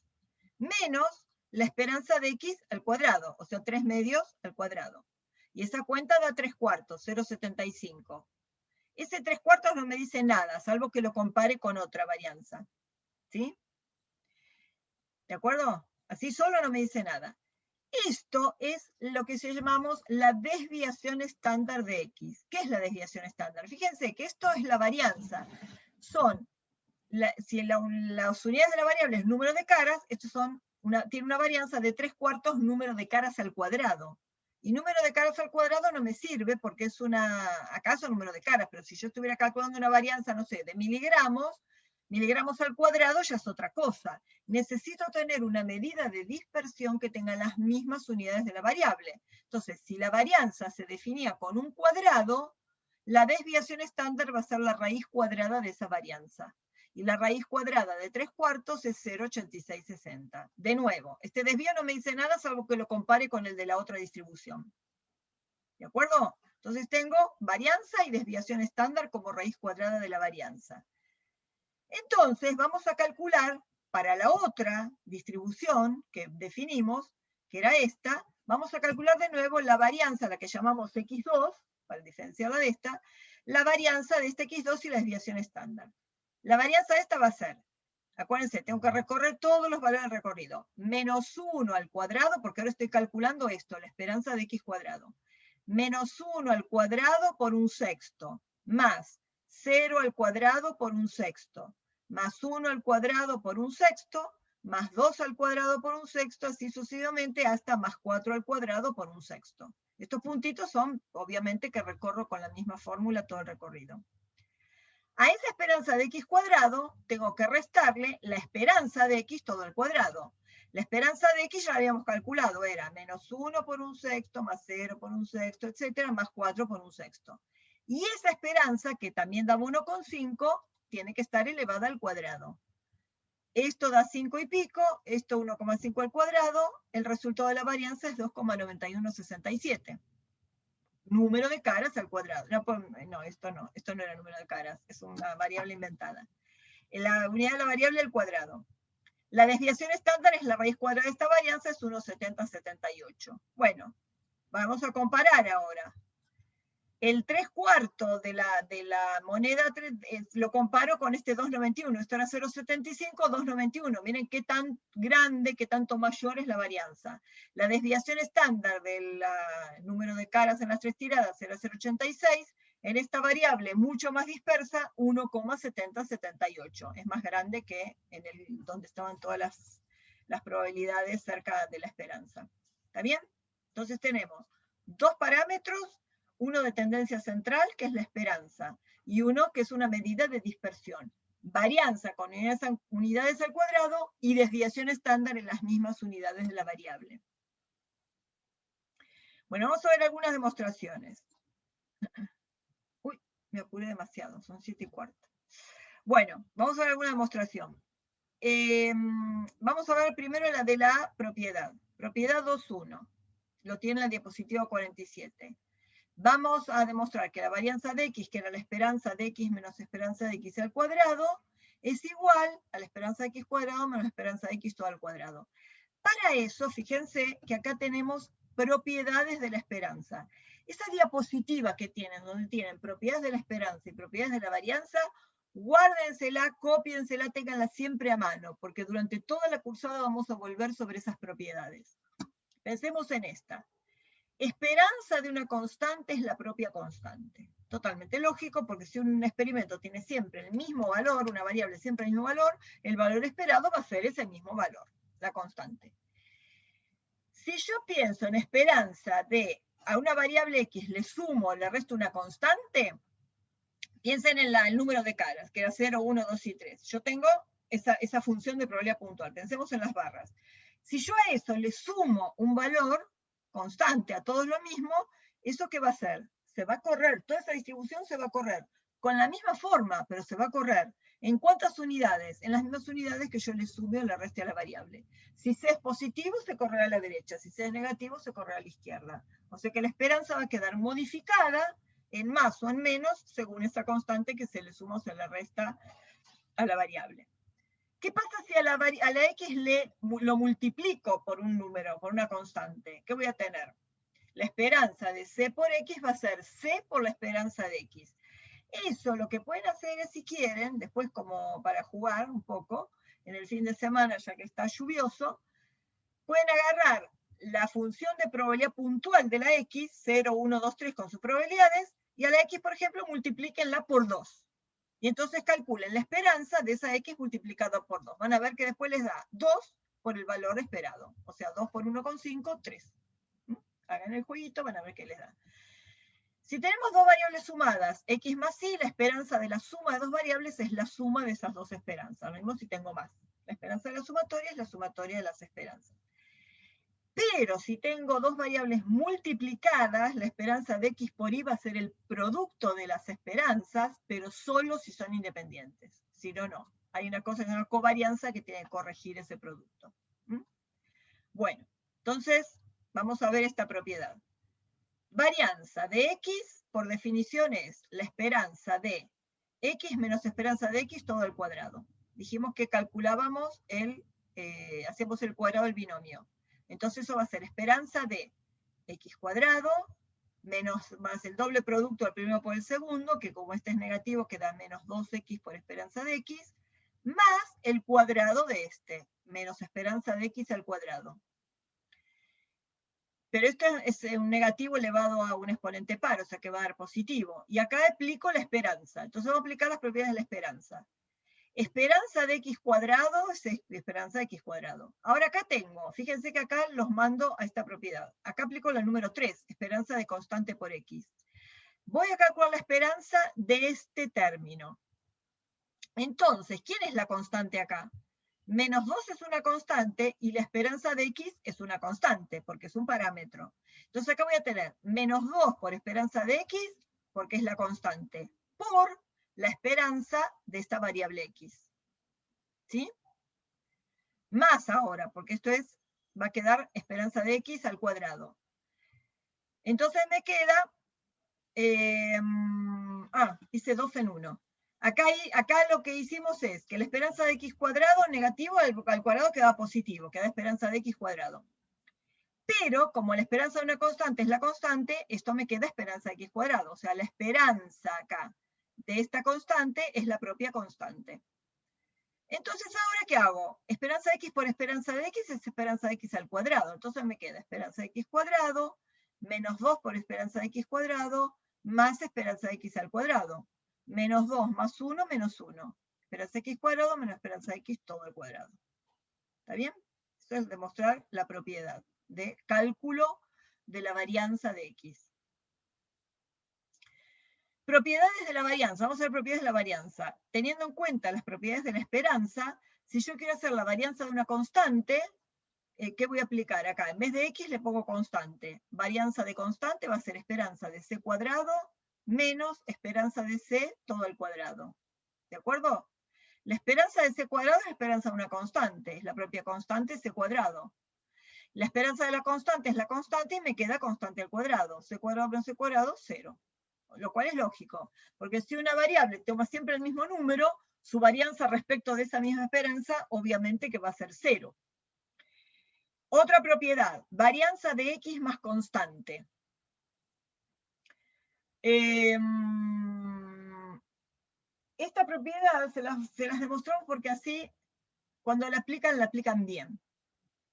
A: menos la esperanza de x al cuadrado, o sea, 3 medios al cuadrado. Y esa cuenta da 3/4, 0,75. Ese 3/4 no me dice nada, salvo que lo compare con otra varianza. ¿Sí? ¿De acuerdo? Así solo no me dice nada. Esto es lo que llamamos la desviación estándar de x. ¿Qué es la desviación estándar? Fíjense que esto es la varianza. Si las unidades de la variable es número de caras, estos tiene una varianza de 3/4 número de caras al cuadrado. Y número de caras al cuadrado no me sirve porque es acaso número de caras, pero si yo estuviera calculando una varianza, no sé, de miligramos al cuadrado ya es otra cosa. Necesito tener una medida de dispersión que tenga las mismas unidades de la variable. Entonces, si la varianza se definía con un cuadrado, la desviación estándar va a ser la raíz cuadrada de esa varianza. Y la raíz cuadrada de 3/4 es 0,8660. De nuevo, este desvío no me dice nada salvo que lo compare con el de la otra distribución. ¿De acuerdo? Entonces tengo varianza y desviación estándar como raíz cuadrada de la varianza. Entonces vamos a calcular para la otra distribución que definimos, que era esta, vamos a calcular de nuevo la varianza, la que llamamos x2, para diferenciarla de esta, la varianza de este x2 y la desviación estándar. La varianza de esta va a ser, acuérdense, tengo que recorrer todos los valores del recorrido, menos 1 al cuadrado, porque ahora estoy calculando esto, la esperanza de x cuadrado, menos 1 al cuadrado por 1/6, más 0 al cuadrado por 1/6, más 1 al cuadrado por 1/6, más 2 al cuadrado por un sexto, así sucesivamente hasta más 4 al cuadrado por un sexto. Estos puntitos son, obviamente, que recorro con la misma fórmula todo el recorrido. A esa esperanza de x cuadrado tengo que restarle la esperanza de x todo al cuadrado. La esperanza de x ya la habíamos calculado, era menos 1 por un sexto, más 0 por un sexto, etcétera, más 4 por un sexto. Y esa esperanza, que también daba 1,5, tiene que estar elevada al cuadrado. Esto da 5 y pico, esto 1,5 al cuadrado, el resultado de la varianza es 2,9167. Número de caras al cuadrado. No, esto no era número de caras, es una variable inventada. La unidad de la variable al cuadrado. La desviación estándar es la raíz cuadrada de esta varianza, es 1,7078. Bueno, vamos a comparar ahora. El 3/4 de la moneda lo comparo con este 2,91. Esto era 0,75, 2,91. Miren qué tan grande, qué tanto mayor es la varianza. La desviación estándar del número de caras en las tres tiradas era 0,86. En esta variable mucho más dispersa, 1,7078. Es más grande que en donde estaban todas las probabilidades cerca de la esperanza. ¿Está bien? Entonces tenemos dos parámetros, uno de tendencia central, que es la esperanza, y uno que es una medida de dispersión. Varianza con unidades al cuadrado y desviación estándar en las mismas unidades de la variable. Bueno, vamos a ver algunas demostraciones. Uy, me apuré demasiado, son 7:15. Bueno, vamos a ver alguna demostración. Vamos a ver primero la de la propiedad. Propiedad 2.1. Lo tiene en la diapositiva 47. Vamos a demostrar que la varianza de x, que era la esperanza de x menos esperanza de x al cuadrado, es igual a la esperanza de x cuadrado menos la esperanza de x todo al cuadrado. Para eso, fíjense que acá tenemos propiedades de la esperanza. Esa diapositiva que tienen, donde tienen propiedades de la esperanza y propiedades de la varianza, guárdensela, cópiensela, ténganla siempre a mano, porque durante toda la cursada vamos a volver sobre esas propiedades. Pensemos en esta. Esperanza de una constante es la propia constante. Totalmente lógico, porque si un experimento tiene siempre el mismo valor, una variable siempre el mismo valor esperado va a ser ese mismo valor, la constante. Si yo pienso en esperanza de a una variable x le sumo, le resto una constante, piensen en el número de caras, que era 0, 1, 2 y 3. Yo tengo esa función de probabilidad puntual. Pensemos en las barras. Si yo a eso le sumo un valor constante, a todo lo mismo, ¿eso qué va a hacer? Se va a correr, toda esa distribución se va a correr, con la misma forma, pero se va a correr. ¿En cuántas unidades? En las mismas unidades que yo le sume o le reste a la variable. Si C es positivo, se correrá a la derecha. Si C es negativo, se correrá a la izquierda. O sea que la esperanza va a quedar modificada en más o en menos, según esa constante que se le suma o se le resta a la variable. ¿Qué pasa si a la x lo multiplico por un número, por una constante? ¿Qué voy a tener? La esperanza de c por x va a ser c por la esperanza de x. Eso lo que pueden hacer es, si quieren, después como para jugar un poco, en el fin de semana, ya que está lluvioso, pueden agarrar la función de probabilidad puntual de la x, 0, 1, 2, 3, con sus probabilidades, y a la x, por ejemplo, multiplíquenla por 2. Y entonces calculen la esperanza de esa x multiplicada por 2. Van a ver que después les da 2 por el valor esperado. O sea, 2 por 1,5, 3. Hagan el jueguito, van a ver qué les da. Si tenemos dos variables sumadas, x más y, la esperanza de la suma de dos variables es la suma de esas dos esperanzas. Lo mismo si tengo más. La esperanza de la sumatoria es la sumatoria de las esperanzas. Pero si tengo dos variables multiplicadas, la esperanza de x por y va a ser el producto de las esperanzas, pero solo si son independientes. Si no, no. Hay una cosa que se llama covarianza que tiene que corregir ese producto. Bueno, entonces vamos a ver esta propiedad. Varianza de x, por definición, es la esperanza de x menos esperanza de x todo al cuadrado. Dijimos que calculábamos hacemos el cuadrado del binomio. Entonces eso va a ser esperanza de x cuadrado más el doble producto del primero por el segundo, que como este es negativo queda menos 2x por esperanza de x, más el cuadrado de este, menos esperanza de x al cuadrado. Pero esto es un negativo elevado a un exponente par, o sea que va a dar positivo. Y acá aplico la esperanza. Entonces vamos a aplicar las propiedades de la esperanza. Esperanza de x cuadrado es esperanza de x cuadrado. Ahora acá tengo, fíjense que acá los mando a esta propiedad. Acá aplico la número 3, esperanza de constante por x. Voy a calcular la esperanza de este término. Entonces, ¿quién es la constante acá? Menos 2 es una constante y la esperanza de x es una constante, porque es un parámetro. Entonces acá voy a tener menos 2 por esperanza de x, porque es la constante, por la esperanza de esta variable x. ¿Sí? Más ahora, porque esto va a quedar esperanza de x al cuadrado. Entonces me queda, hice 2 en 1. Acá lo que hicimos es que la esperanza de x cuadrado negativo al cuadrado queda positivo, queda esperanza de x cuadrado. Pero como la esperanza de una constante es la constante, esto me queda esperanza de x cuadrado. O sea, la esperanza acá de esta constante es la propia constante. Entonces, ¿ahora qué hago? Esperanza de x por esperanza de x es esperanza de x al cuadrado. Entonces me queda esperanza de x cuadrado menos 2 por esperanza de x cuadrado más esperanza de x al cuadrado. Menos 2 más 1 menos 1. Esperanza de x cuadrado menos esperanza de x todo al cuadrado. ¿Está bien? Eso es demostrar la propiedad de cálculo de la varianza de x. Propiedades de la varianza. Vamos a ver propiedades de la varianza. Teniendo en cuenta las propiedades de la esperanza, si yo quiero hacer la varianza de una constante, ¿qué voy a aplicar acá? En vez de x le pongo constante. Varianza de constante va a ser esperanza de c cuadrado menos esperanza de c todo al cuadrado. ¿De acuerdo? La esperanza de c cuadrado es la esperanza de una constante, es la propia constante c cuadrado. La esperanza de la constante es la constante y me queda constante al cuadrado. C cuadrado menos c cuadrado, 0. Lo cual es lógico, porque si una variable toma siempre el mismo número, su varianza respecto de esa misma esperanza, obviamente que va a ser 0. Otra propiedad, varianza de x más constante. Esta propiedad se las demostramos porque así, cuando la aplican bien.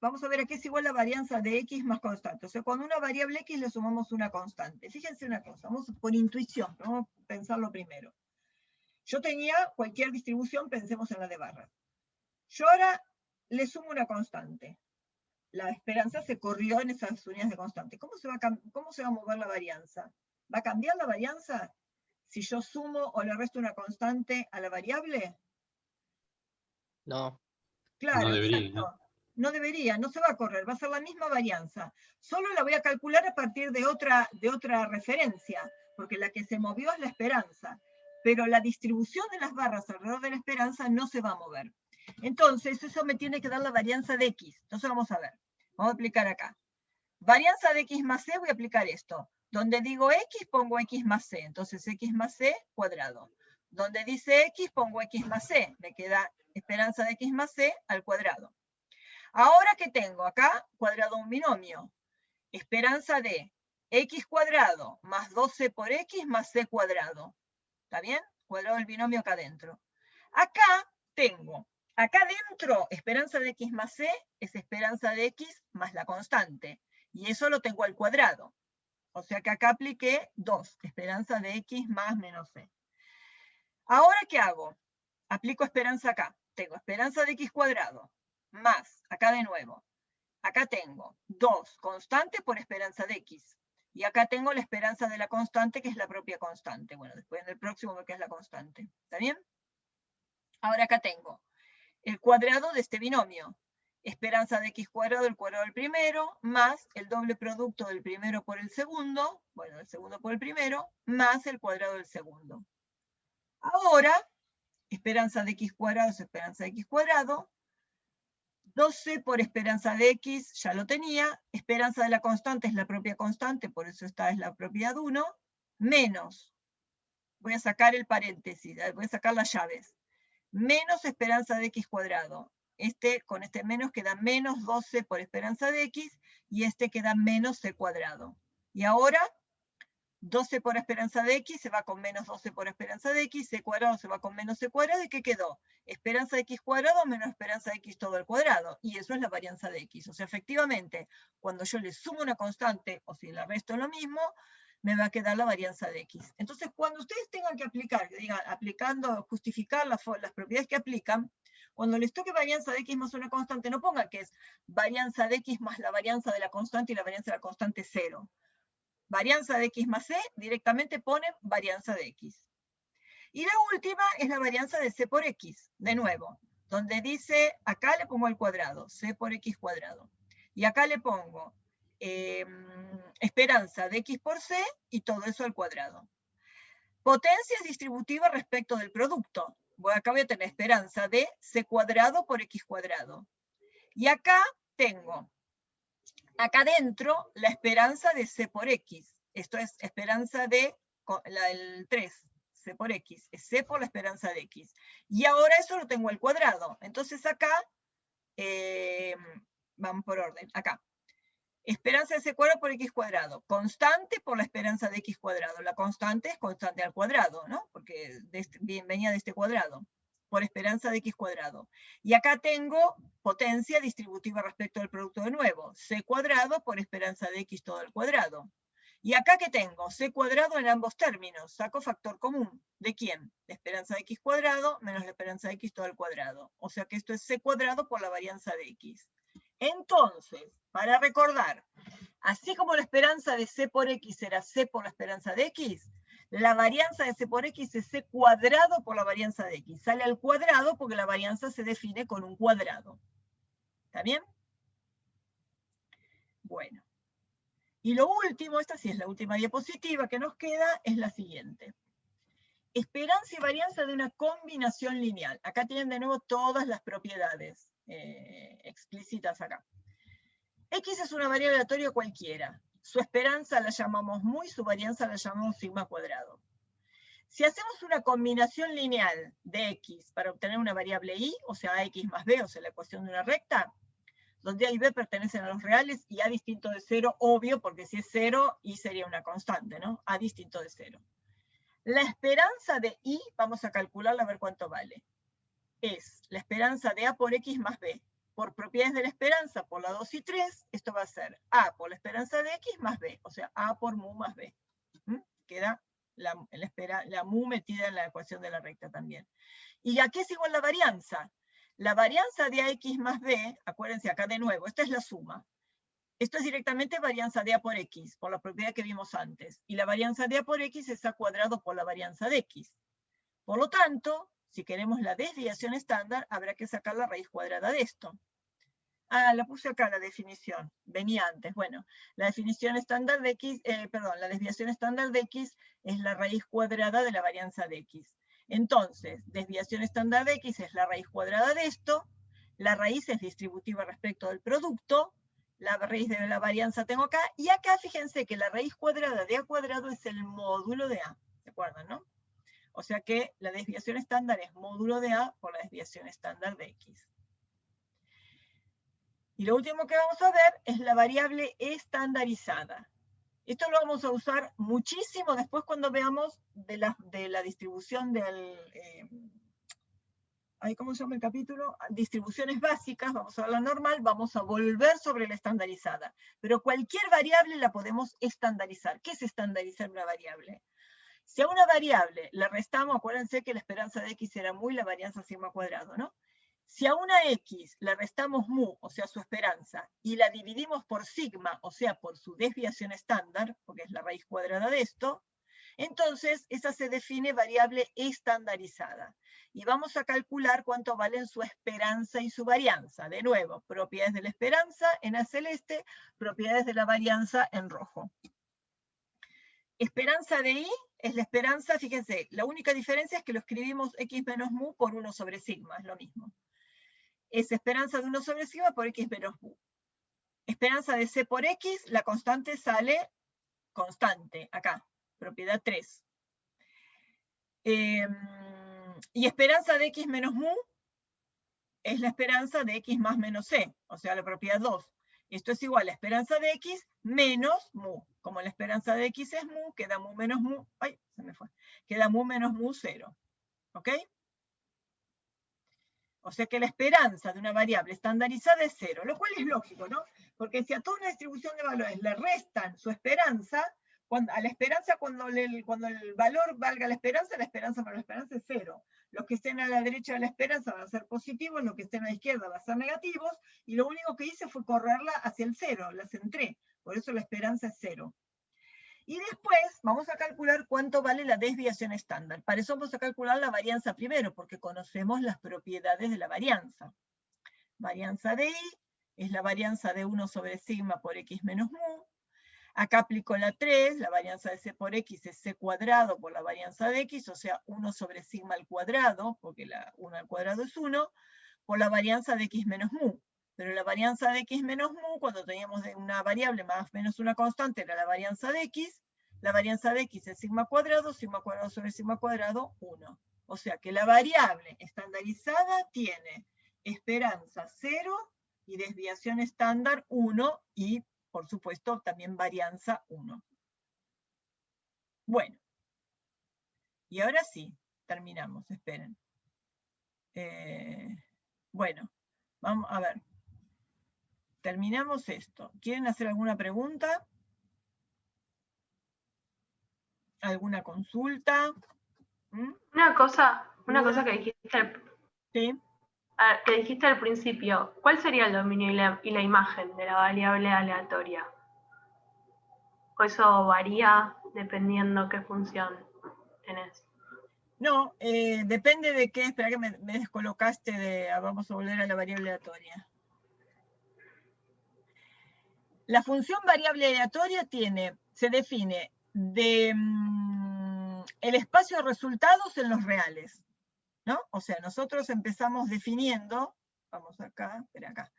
A: Vamos a ver a qué es igual la varianza de x más constante. O sea, cuando una variable x le sumamos una constante. Fíjense una cosa, vamos por intuición, vamos a pensarlo primero. Yo tenía cualquier distribución, pensemos en la de barras. Yo ahora le sumo una constante. La esperanza se corrió en esas unidades de constante. ¿Cómo se va a mover la varianza? ¿Va a cambiar la varianza si yo sumo o le resto una constante a la variable?
F: No.
A: Claro,
D: No debería,
A: exacto. No debería, no se va a correr, va a ser la misma varianza. Solo la voy a calcular a partir de otra referencia, porque la que se movió es la esperanza. Pero la distribución de las barras alrededor de la esperanza no se va a mover. Entonces, eso me tiene que dar la varianza de x. Entonces, vamos a ver. Vamos a aplicar acá. Varianza de x más c, voy a aplicar esto. Donde digo x, pongo x más c. Entonces, x más c cuadrado. Donde dice x, pongo x más c. Me queda esperanza de x más c al cuadrado. Ahora, ¿qué tengo? Acá, cuadrado un binomio. Esperanza de x cuadrado más 2c por x más c cuadrado. ¿Está bien? Cuadrado del binomio acá adentro. Acá tengo, acá adentro, esperanza de x más c es esperanza de x más la constante. Y eso lo tengo al cuadrado. O sea que acá apliqué 2, esperanza de x más menos c. Ahora, ¿qué hago? Aplico esperanza acá. Tengo esperanza de x cuadrado más, acá de nuevo. Acá tengo 2 constante por esperanza de x. Y acá tengo la esperanza de la constante, que es la propia constante. Bueno, después en el próximo veo que es la constante. ¿Está bien? Ahora acá tengo el cuadrado de este binomio. Esperanza de x cuadrado, el cuadrado del primero, más el doble producto del primero por el segundo, bueno, el segundo por el primero, más el cuadrado del segundo. Ahora, esperanza de x cuadrado es esperanza de x cuadrado, 12 por esperanza de x, ya lo tenía, esperanza de la constante es la propia constante, por eso esta es la propiedad 1, menos, voy a sacar el paréntesis, voy a sacar las llaves, menos esperanza de x cuadrado. Con este menos queda menos 12 por esperanza de x, y este queda menos c cuadrado. Y ahora, 12 por esperanza de x se va con menos 12 por esperanza de x, c cuadrado se va con menos c cuadrado, ¿y qué quedó? Esperanza de x cuadrado menos esperanza de x todo al cuadrado, y eso es la varianza de x. O sea, efectivamente, cuando yo le sumo una constante, o si la resto lo mismo, me va a quedar la varianza de X. Entonces, cuando ustedes tengan que aplicar, que digan, aplicando, justificar las propiedades que aplican, cuando les toque varianza de X más una constante, no pongan que es varianza de X más la varianza de la constante y la varianza de la constante 0. Varianza de X más C, directamente ponen varianza de X. Y la última es la varianza de C por X, de nuevo, donde dice, acá le pongo al cuadrado, C por X cuadrado. Y acá le pongo esperanza de X por C y todo eso al cuadrado. Potencia es distributiva respecto del producto. Acá voy a tener esperanza de C cuadrado por X cuadrado. Y acá tengo, acá dentro, la esperanza de C por X. Esto es esperanza de el 3, C por X. Es C por la esperanza de X. Y ahora eso lo tengo al cuadrado. Entonces acá, vamos por orden, acá. Esperanza de C cuadrado por X cuadrado. Constante por la esperanza de X cuadrado. La constante es constante al cuadrado, ¿no? Porque venía de este cuadrado. Por esperanza de X cuadrado. Y acá tengo potencia distributiva respecto al producto de nuevo. C cuadrado por esperanza de X todo al cuadrado. Y acá que tengo C cuadrado en ambos términos. Saco factor común. ¿De quién? De esperanza de X cuadrado menos la esperanza de X todo al cuadrado. O sea que esto es C cuadrado por la varianza de X. Entonces, para recordar, así como la esperanza de C por X era C por la esperanza de X, la varianza de C por X es C cuadrado por la varianza de X. Sale al cuadrado porque la varianza se define con un cuadrado. ¿Está bien? Bueno. Y lo último, esta sí es la última diapositiva que nos queda, es la siguiente. Esperanza y varianza de una combinación lineal. Acá tienen de nuevo todas las propiedades explícitas acá. X es una variable aleatoria cualquiera. Su esperanza la llamamos mu y su varianza la llamamos sigma cuadrado. Si hacemos una combinación lineal de X para obtener una variable Y, o sea, X más B, o sea, la ecuación de una recta, donde A y B pertenecen a los reales y A distinto de 0, obvio, porque si es 0, Y sería una constante, ¿no? A distinto de 0. La esperanza de Y, vamos a calcularla a ver cuánto vale. Es la esperanza de A por X más B. Por propiedades de la esperanza, por la 2 y 3, esto va a ser A por la esperanza de X más B, o sea, A por mu más B. Queda la mu metida en la ecuación de la recta también. ¿Y a qué es igual la varianza? La varianza de AX más B, acuérdense acá de nuevo, esta es la suma. Esto es directamente varianza de A por X, por la propiedad que vimos antes. Y la varianza de A por X es A cuadrado por la varianza de X. Por lo tanto, si queremos la desviación estándar, habrá que sacar la raíz cuadrada de esto. Ah, la puse acá la definición, venía antes. Bueno, la definición estándar de X, la desviación estándar de X es la raíz cuadrada de la varianza de X. Entonces, desviación estándar de X es la raíz cuadrada de esto, la raíz es distributiva respecto del producto, la raíz de la varianza tengo acá, y acá fíjense que la raíz cuadrada de A cuadrado es el módulo de A, ¿se acuerdan, no? O sea que la desviación estándar es módulo de A por la desviación estándar de X. Y lo último que vamos a ver es la variable estandarizada. Esto lo vamos a usar muchísimo después cuando veamos de la distribución del... ¿cómo se llama el capítulo? Distribuciones básicas, vamos a ver la normal, vamos a volver sobre la estandarizada. Pero cualquier variable la podemos estandarizar. ¿Qué es estandarizar una variable? Si a una variable le restamos, acuérdense que la esperanza de X era mu y la varianza sigma cuadrado, ¿no? Si a una X le restamos mu, o sea, su esperanza, y la dividimos por sigma, o sea, por su desviación estándar, porque es la raíz cuadrada de esto, entonces esa se define variable estandarizada. Y vamos a calcular cuánto valen su esperanza y su varianza. De nuevo, propiedades de la esperanza en a celeste, propiedades de la varianza en rojo. Esperanza de Y es la esperanza, fíjense, la única diferencia es que lo escribimos X menos mu por 1 sobre sigma, es lo mismo. Es esperanza de 1 sobre sigma por X menos mu. Esperanza de C por X, la constante sale constante, acá, propiedad 3. Y esperanza de X menos mu es la esperanza de X más menos C, o sea, la propiedad 2. Esto es igual a la esperanza de X menos mu. Como la esperanza de X es mu, queda mu menos mu, ay, se me fue. Queda mu menos mu 0. ¿Ok? O sea que la esperanza de una variable estandarizada es 0, lo cual es lógico, ¿no? Porque si a toda una distribución de valores le restan su esperanza, A la esperanza, cuando el valor valga la esperanza para la esperanza es 0. Los que estén a la derecha de la esperanza van a ser positivos, los que estén a la izquierda van a ser negativos, y lo único que hice fue correrla hacia el 0, la centré, por eso la esperanza es 0. Y después vamos a calcular cuánto vale la desviación estándar. Para eso vamos a calcular la varianza primero, porque conocemos las propiedades de la varianza. Varianza de I es la varianza de 1 sobre sigma por x menos mu. Acá aplico la 3, la varianza de c por x es c cuadrado por la varianza de x, o sea, 1 sobre sigma al cuadrado, porque la 1 al cuadrado es 1, por la varianza de x menos mu. Pero la varianza de x menos mu, cuando teníamos una variable más o menos una constante, era la varianza de x. La varianza de x es sigma cuadrado sobre sigma cuadrado, 1. O sea que la variable estandarizada tiene esperanza 0 y desviación estándar 1 y, por supuesto, también varianza 1. Bueno. Y ahora sí, terminamos, esperen. Bueno, vamos a ver. Terminamos esto. ¿Quieren hacer alguna pregunta? ¿Alguna consulta?
B: Una cosa que dijiste al principio, ¿cuál sería el dominio y la imagen de la variable aleatoria? ¿O eso varía dependiendo qué función tenés?
A: No, depende de qué. Espera que me descolocaste de... Vamos a volver a la variable aleatoria. La función variable aleatoria se define de el espacio de resultados en los reales, ¿no? O sea, nosotros empezamos definiendo, vamos acá, espera acá,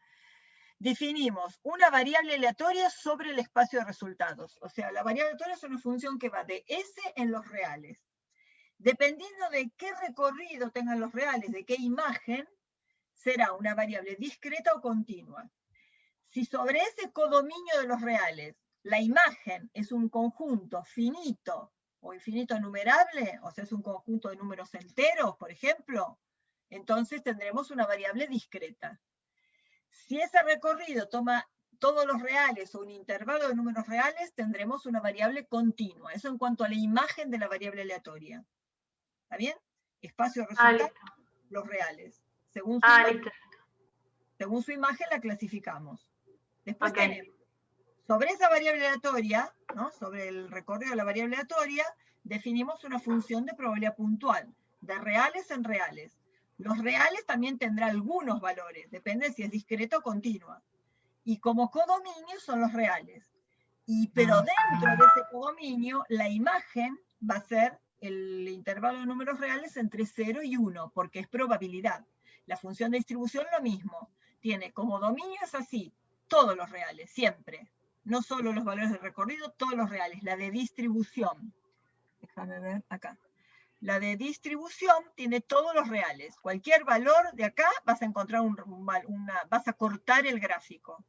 A: definimos una variable aleatoria sobre el espacio de resultados. O sea, la variable aleatoria es una función que va de S en los reales. Dependiendo de qué recorrido tengan los reales, de qué imagen, será una variable discreta o continua. Si sobre ese codominio de los reales la imagen es un conjunto finito o infinito numerable, o sea, es un conjunto de números enteros, por ejemplo, entonces tendremos una variable discreta. Si ese recorrido toma todos los reales o un intervalo de números reales, tendremos una variable continua. Eso en cuanto a la imagen de la variable aleatoria. ¿Está bien? Espacio de resultados, los reales. Según su imagen la clasificamos. Después tenemos, sobre esa variable aleatoria, ¿no? Sobre el recorrido de la variable aleatoria, definimos una función de probabilidad puntual, de reales en reales. Los reales también tendrán algunos valores, depende si es discreta o continua. Y como codominio son los reales. Pero dentro de ese codominio, la imagen va a ser el intervalo de números reales entre 0 y 1, porque es probabilidad. La función de distribución lo mismo. Tiene como dominio es así, todos los reales, siempre. No solo los valores de recorrido, todos los reales. La de distribución. Déjame ver acá. La de distribución tiene todos los reales. Cualquier valor de acá vas a encontrar vas a cortar el gráfico.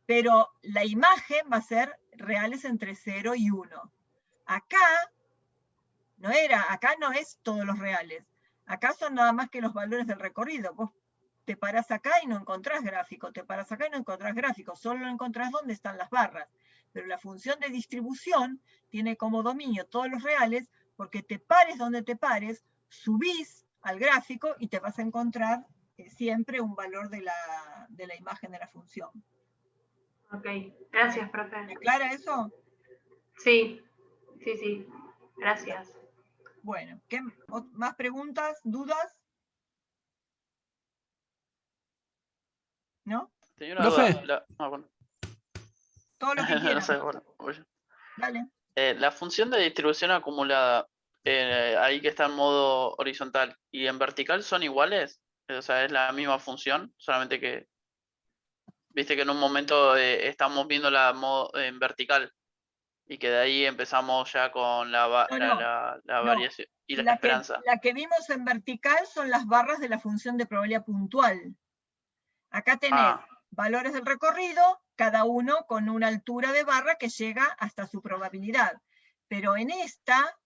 A: Pero la imagen va a ser reales entre 0 y 1. Acá no es todos los reales. Acá son nada más que los valores del recorrido. Vos te parás acá y no encontrás gráfico, te parás acá y no encontrás gráfico, solo encontrás dónde están las barras. Pero la función de distribución tiene como dominio todos los reales, porque te pares donde te pares, subís al gráfico y te vas a encontrar siempre un valor de la imagen de la función.
B: Ok, gracias, profe.
A: ¿Me aclara eso?
B: Sí, gracias.
A: Bueno, ¿más preguntas, dudas? ¿No?
F: Tenía una
C: Profe.
F: duda. Bueno.
A: Todo lo que quieras.
F: No sé, bueno.
A: Dale.
F: La función de distribución acumulada, ahí que está en modo horizontal y en vertical, ¿son iguales? O sea, es la misma función, solamente que viste que en un momento estamos viendo en vertical y que de ahí empezamos ya con la variación y la esperanza.
A: La que vimos en vertical son las barras de la función de probabilidad puntual. Acá tenés valores del recorrido, cada uno con una altura de barra que llega hasta su probabilidad. Pero en esta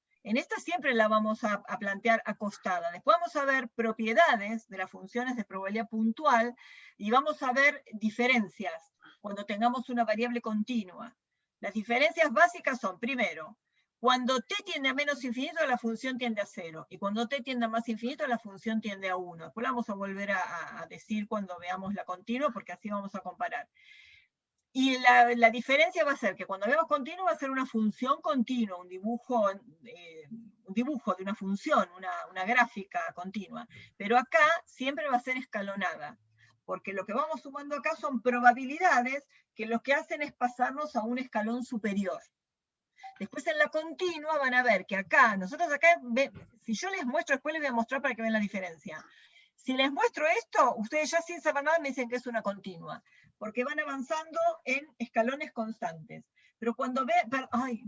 A: siempre la vamos a plantear acostada. Después vamos a ver propiedades de las funciones de probabilidad puntual y vamos a ver diferencias cuando tengamos una variable continua. Las diferencias básicas son, primero, cuando t tiende a menos infinito, la función tiende a 0. Y cuando t tiende a más infinito, la función tiende a 1. Después la vamos a volver a decir cuando veamos la continua, porque así vamos a comparar. Y la diferencia va a ser que cuando veamos continua va a ser una función continua, un dibujo de una función, una gráfica continua. Pero acá siempre va a ser escalonada, porque lo que vamos sumando acá son probabilidades que lo que hacen es pasarnos a un escalón superior. Después en la continua van a ver que acá, nosotros acá, si yo les muestro, después les voy a mostrar para que vean la diferencia. Si les muestro esto, ustedes ya sin saber nada me dicen que es una continua, porque van avanzando en escalones constantes. Pero cuando ven, ay,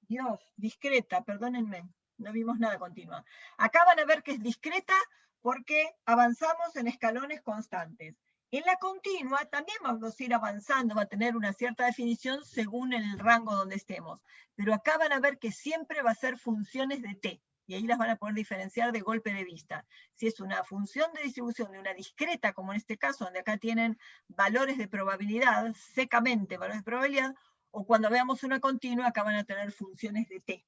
A: Dios, discreta, perdónenme, no vimos nada continua. Acá van a ver que es discreta porque avanzamos en escalones constantes. En la continua también vamos a ir avanzando, va a tener una cierta definición según el rango donde estemos. Pero acá van a ver que siempre va a ser funciones de t. Y ahí las van a poder diferenciar de golpe de vista. Si es una función de distribución de una discreta, como en este caso, donde acá tienen valores de probabilidad, secamente valores de probabilidad, o cuando veamos una continua, acá van a tener funciones de t.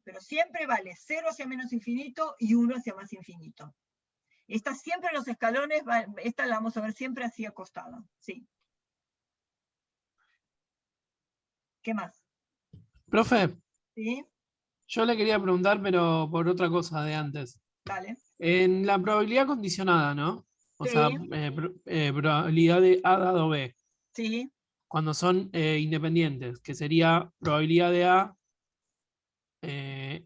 A: Pero siempre vale 0 hacia menos infinito y 1 hacia más infinito. Esta siempre en los escalones, esta la vamos a ver siempre así acostada. Sí. ¿Qué más?
C: Profe,
A: ¿Sí?
C: yo le quería preguntar, pero por otra cosa de antes.
A: Dale.
C: En la probabilidad condicionada, ¿no? O
A: Sí.
C: sea, probabilidad de A dado B,
A: Sí.
C: cuando son independientes, que sería probabilidad de A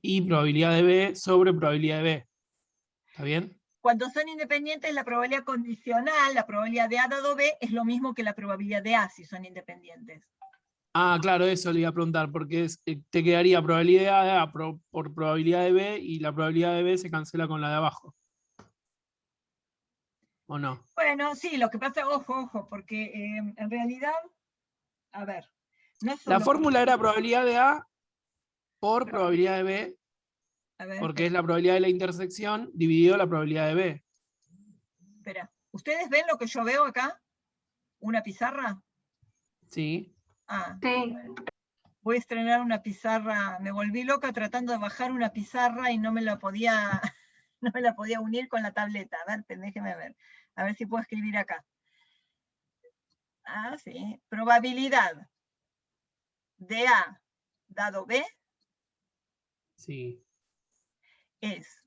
C: y probabilidad de B sobre probabilidad de B. ¿Está bien?
A: Cuando son independientes, la probabilidad condicional, la probabilidad de A dado B, es lo mismo que la probabilidad de A si son independientes.
C: Ah, claro, eso le iba a preguntar, porque te quedaría probabilidad de A por probabilidad de B y la probabilidad de B se cancela con la de abajo. ¿O no?
A: Bueno, sí, lo que pasa, ojo, porque en realidad, a ver, no solo...
C: La fórmula era probabilidad de A por probabilidad de B,
A: A ver,
C: porque es la probabilidad de la intersección dividido la probabilidad de B.
A: espera, ¿ustedes ven lo que yo veo acá? ¿Una pizarra?
C: Sí.
A: Ah,
B: Sí.
A: voy a estrenar una pizarra, me volví loca tratando de bajar una pizarra y no me la podía, no me la podía unir con la tableta. A ver, déjeme ver. A ver si puedo escribir acá. Ah, sí. Probabilidad de A dado B
C: Sí.
A: es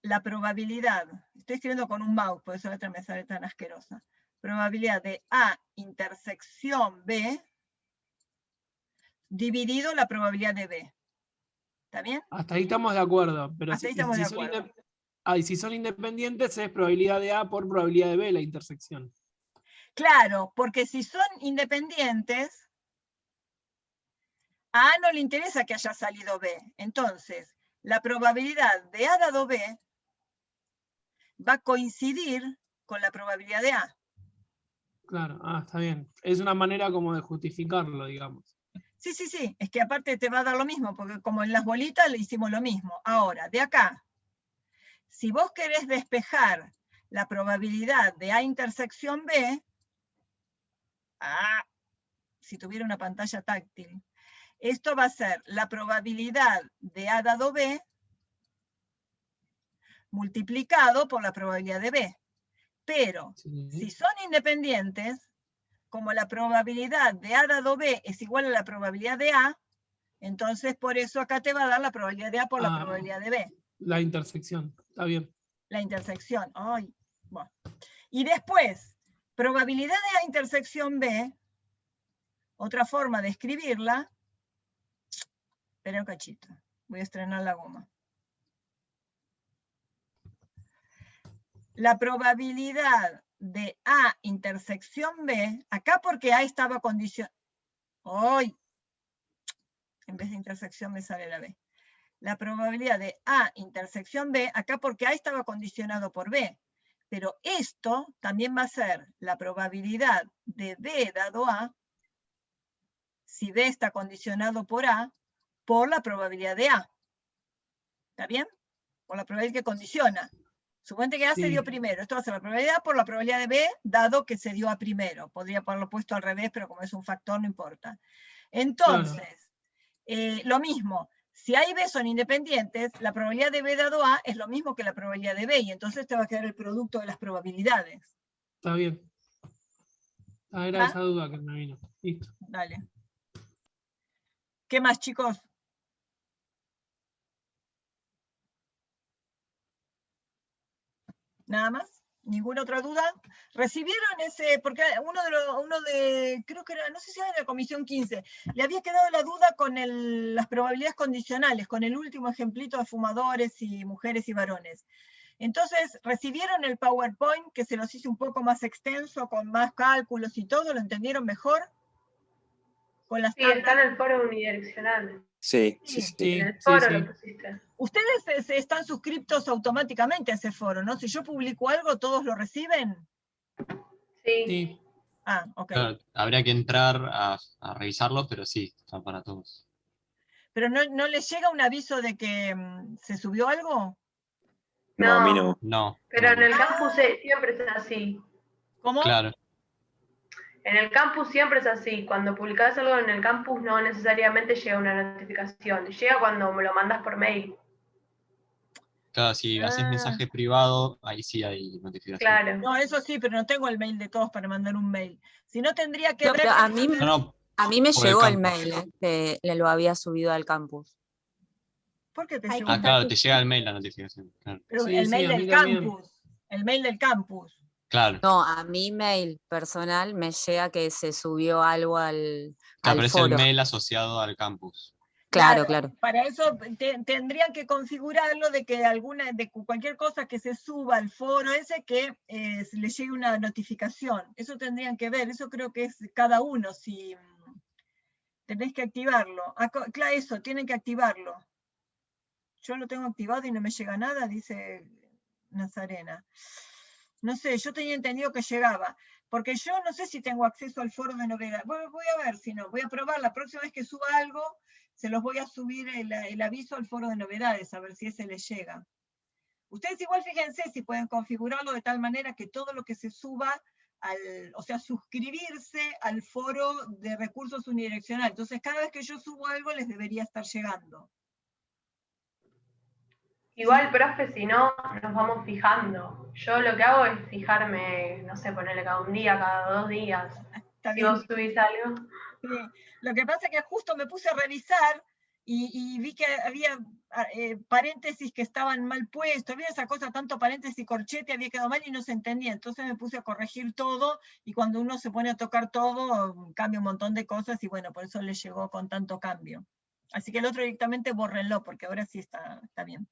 A: la probabilidad, estoy escribiendo con un mouse, por eso la letra me sale tan asquerosa. Probabilidad de A intersección B dividido la probabilidad de B. ¿Está bien?
C: Hasta ahí estamos de acuerdo. Pero
A: Hasta ahí estamos de acuerdo.
C: y si son independientes es probabilidad de A por probabilidad de B la intersección.
A: Claro, porque si son independientes, a A no le interesa que haya salido B. Entonces, la probabilidad de A dado B va a coincidir con la probabilidad de A.
C: Claro, está bien. Es una manera como de justificarlo, digamos.
A: Sí, es que aparte te va a dar lo mismo, porque como en las bolitas le hicimos lo mismo. Ahora, de acá, si vos querés despejar la probabilidad de A intersección B, si tuviera una pantalla táctil, esto va a ser la probabilidad de A dado B multiplicado por la probabilidad de B. Pero
C: Sí.
A: si son independientes, como la probabilidad de A dado B es igual a la probabilidad de A, entonces por eso acá te va a dar la probabilidad de A por la probabilidad de B.
C: La intersección, está bien.
A: La intersección. Ay, bueno. Y después, probabilidad de A intersección B, otra forma de escribirla, espera un cachito, voy a estrenar la goma. La probabilidad de A intersección B, acá porque A estaba condicionado, ¡ay! En vez de intersección me sale la B. La probabilidad de A intersección B, acá porque A estaba condicionado por B. Pero esto también va a ser la probabilidad de B dado A, si B está condicionado por A, por la probabilidad de A. ¿Está bien? Por la probabilidad que condiciona. Suponete que A se dio primero. Esto va a ser la probabilidad por la probabilidad de B, dado que se dio A primero. Podría haberlo puesto al revés, pero como es un factor, no importa. Entonces, lo mismo, si A y B son independientes, la probabilidad de B dado A es lo mismo que la probabilidad de B, y entonces te va a quedar el producto de las probabilidades.
C: Está bien. Era
A: ¿Ah?
C: esa duda que me vino. Listo.
A: Dale. ¿Qué más, chicos? ¿Nada más? ¿Ninguna otra duda? ¿Recibieron ese? Porque creo que era, no sé si era de la comisión 15, le había quedado la duda con las probabilidades condicionales, con el último ejemplito de fumadores y mujeres y varones. Entonces, ¿recibieron el PowerPoint que se los hice un poco más extenso, con más cálculos y todo? ¿Lo entendieron mejor? Con las
B: Sí, está en el foro unidireccional.
G: Sí,
A: Sí.
G: sí,
B: En
G: sí.
B: el foro
C: sí.
B: lo pusiste.
A: Ustedes están suscriptos automáticamente a ese foro, ¿no? Si yo publico algo, ¿todos lo reciben?
B: Sí.
C: Sí.
A: Ah, ok.
D: Claro, habría que entrar a revisarlo, pero sí, está para todos.
A: ¿Pero no les llega un aviso de que se subió algo?
G: No, a mí no.
D: No.
B: Pero en
D: no.
B: el campus siempre es así.
A: ¿Cómo?
D: Claro,
B: En el campus siempre es así. Cuando publicás algo en el campus no necesariamente llega una notificación. Llega cuando me lo mandas por mail.
D: claro, si haces
A: Ah.
D: mensaje privado, ahí sí hay notificación.
B: Claro.
A: No, eso sí, pero no tengo el mail de todos para mandar un mail. Si no, tendría que
H: No,
A: ver...
H: pero a mí,
D: No,
H: a mí me
D: por el
H: llegó el
D: campus.
H: mail, que le lo había subido al campus.
A: ¿Por qué te
I: Hay
A: llegó?
I: que
D: Ah, claro, te llega el mail la notificación. Claro.
A: Pero
C: Sí,
A: el
C: sí,
A: mail
C: a mí
A: del
C: también.
A: campus. El mail del campus.
D: Claro.
H: No, a mi mail personal me llega que se subió algo al
D: Claro, pero es el
H: foro.
D: mail asociado al campus.
H: Claro, claro.
A: Para eso tendrían que configurarlo de que de cualquier cosa que se suba al foro ese que le llegue una notificación. Eso tendrían que ver, eso creo que es cada uno, si tenés que activarlo. Claro, eso, tienen que activarlo. Yo lo tengo activado y no me llega nada, dice Nazarena. No sé, yo tenía entendido que llegaba, porque yo no sé si tengo acceso al foro de novedades. Bueno, voy a ver si no, voy a probar, la próxima vez que suba algo, se los voy a subir el aviso al foro de novedades, a ver si ese les llega. Ustedes igual fíjense si pueden configurarlo de tal manera que todo lo que se suba, o sea, suscribirse al foro de recursos unidireccionales. Entonces, cada vez que yo subo algo, les debería estar llegando.
B: Igual, profe, si no, nos vamos fijando. Yo lo que hago es fijarme, no sé, ponerle cada un día, cada 2 días.
A: Está
B: Si
A: bien.
B: vos subís algo.
A: Sí. Lo que pasa es que justo me puse a revisar y vi que había paréntesis que estaban mal puestos, había esa cosa, tanto paréntesis y corchete, había quedado mal y no se entendía. Entonces me puse a corregir todo y cuando uno se pone a tocar todo, cambia un montón de cosas y bueno, por eso le llegó con tanto cambio. Así que el otro directamente bórrenlo porque ahora sí está bien.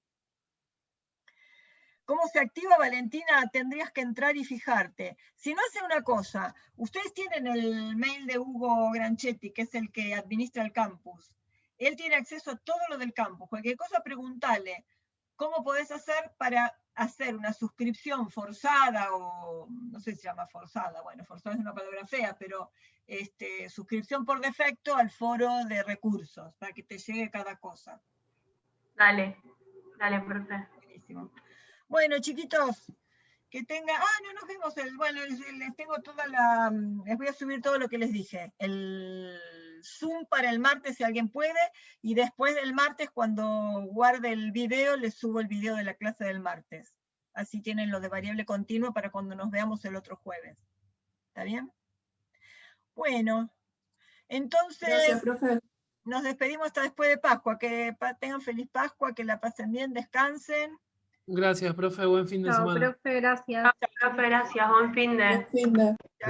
A: ¿Cómo se activa, Valentina? Tendrías que entrar y fijarte. Si no, hace una cosa. Ustedes tienen el mail de Hugo Granchetti, que es el que administra el campus. Él tiene acceso a todo lo del campus. Cualquier cosa, preguntale. ¿Cómo podés hacer para hacer una suscripción forzada o, no sé si se llama forzada, bueno, forzada es una palabra fea, pero suscripción por defecto al foro de recursos, para que te llegue cada cosa.
B: Dale, profe.
A: Buenísimo. Bueno, chiquitos, que tengan... no nos vemos. Bueno, les tengo les voy a subir todo lo que les dije. El Zoom para el martes, si alguien puede, y después del martes, cuando guarde el video, les subo el video de la clase del martes. Así tienen lo de variable continua para cuando nos veamos el otro jueves. ¿Está bien? Bueno, entonces...
E: Gracias, profe.
A: Nos despedimos hasta después de Pascua. Que tengan feliz Pascua, que la pasen bien, descansen.
C: Gracias, profe. Buen fin de
I: Chao,
C: semana.
I: profe, gracias.
B: Profe, gracias. Buen fin de.
E: Buen fin de.
A: Chao.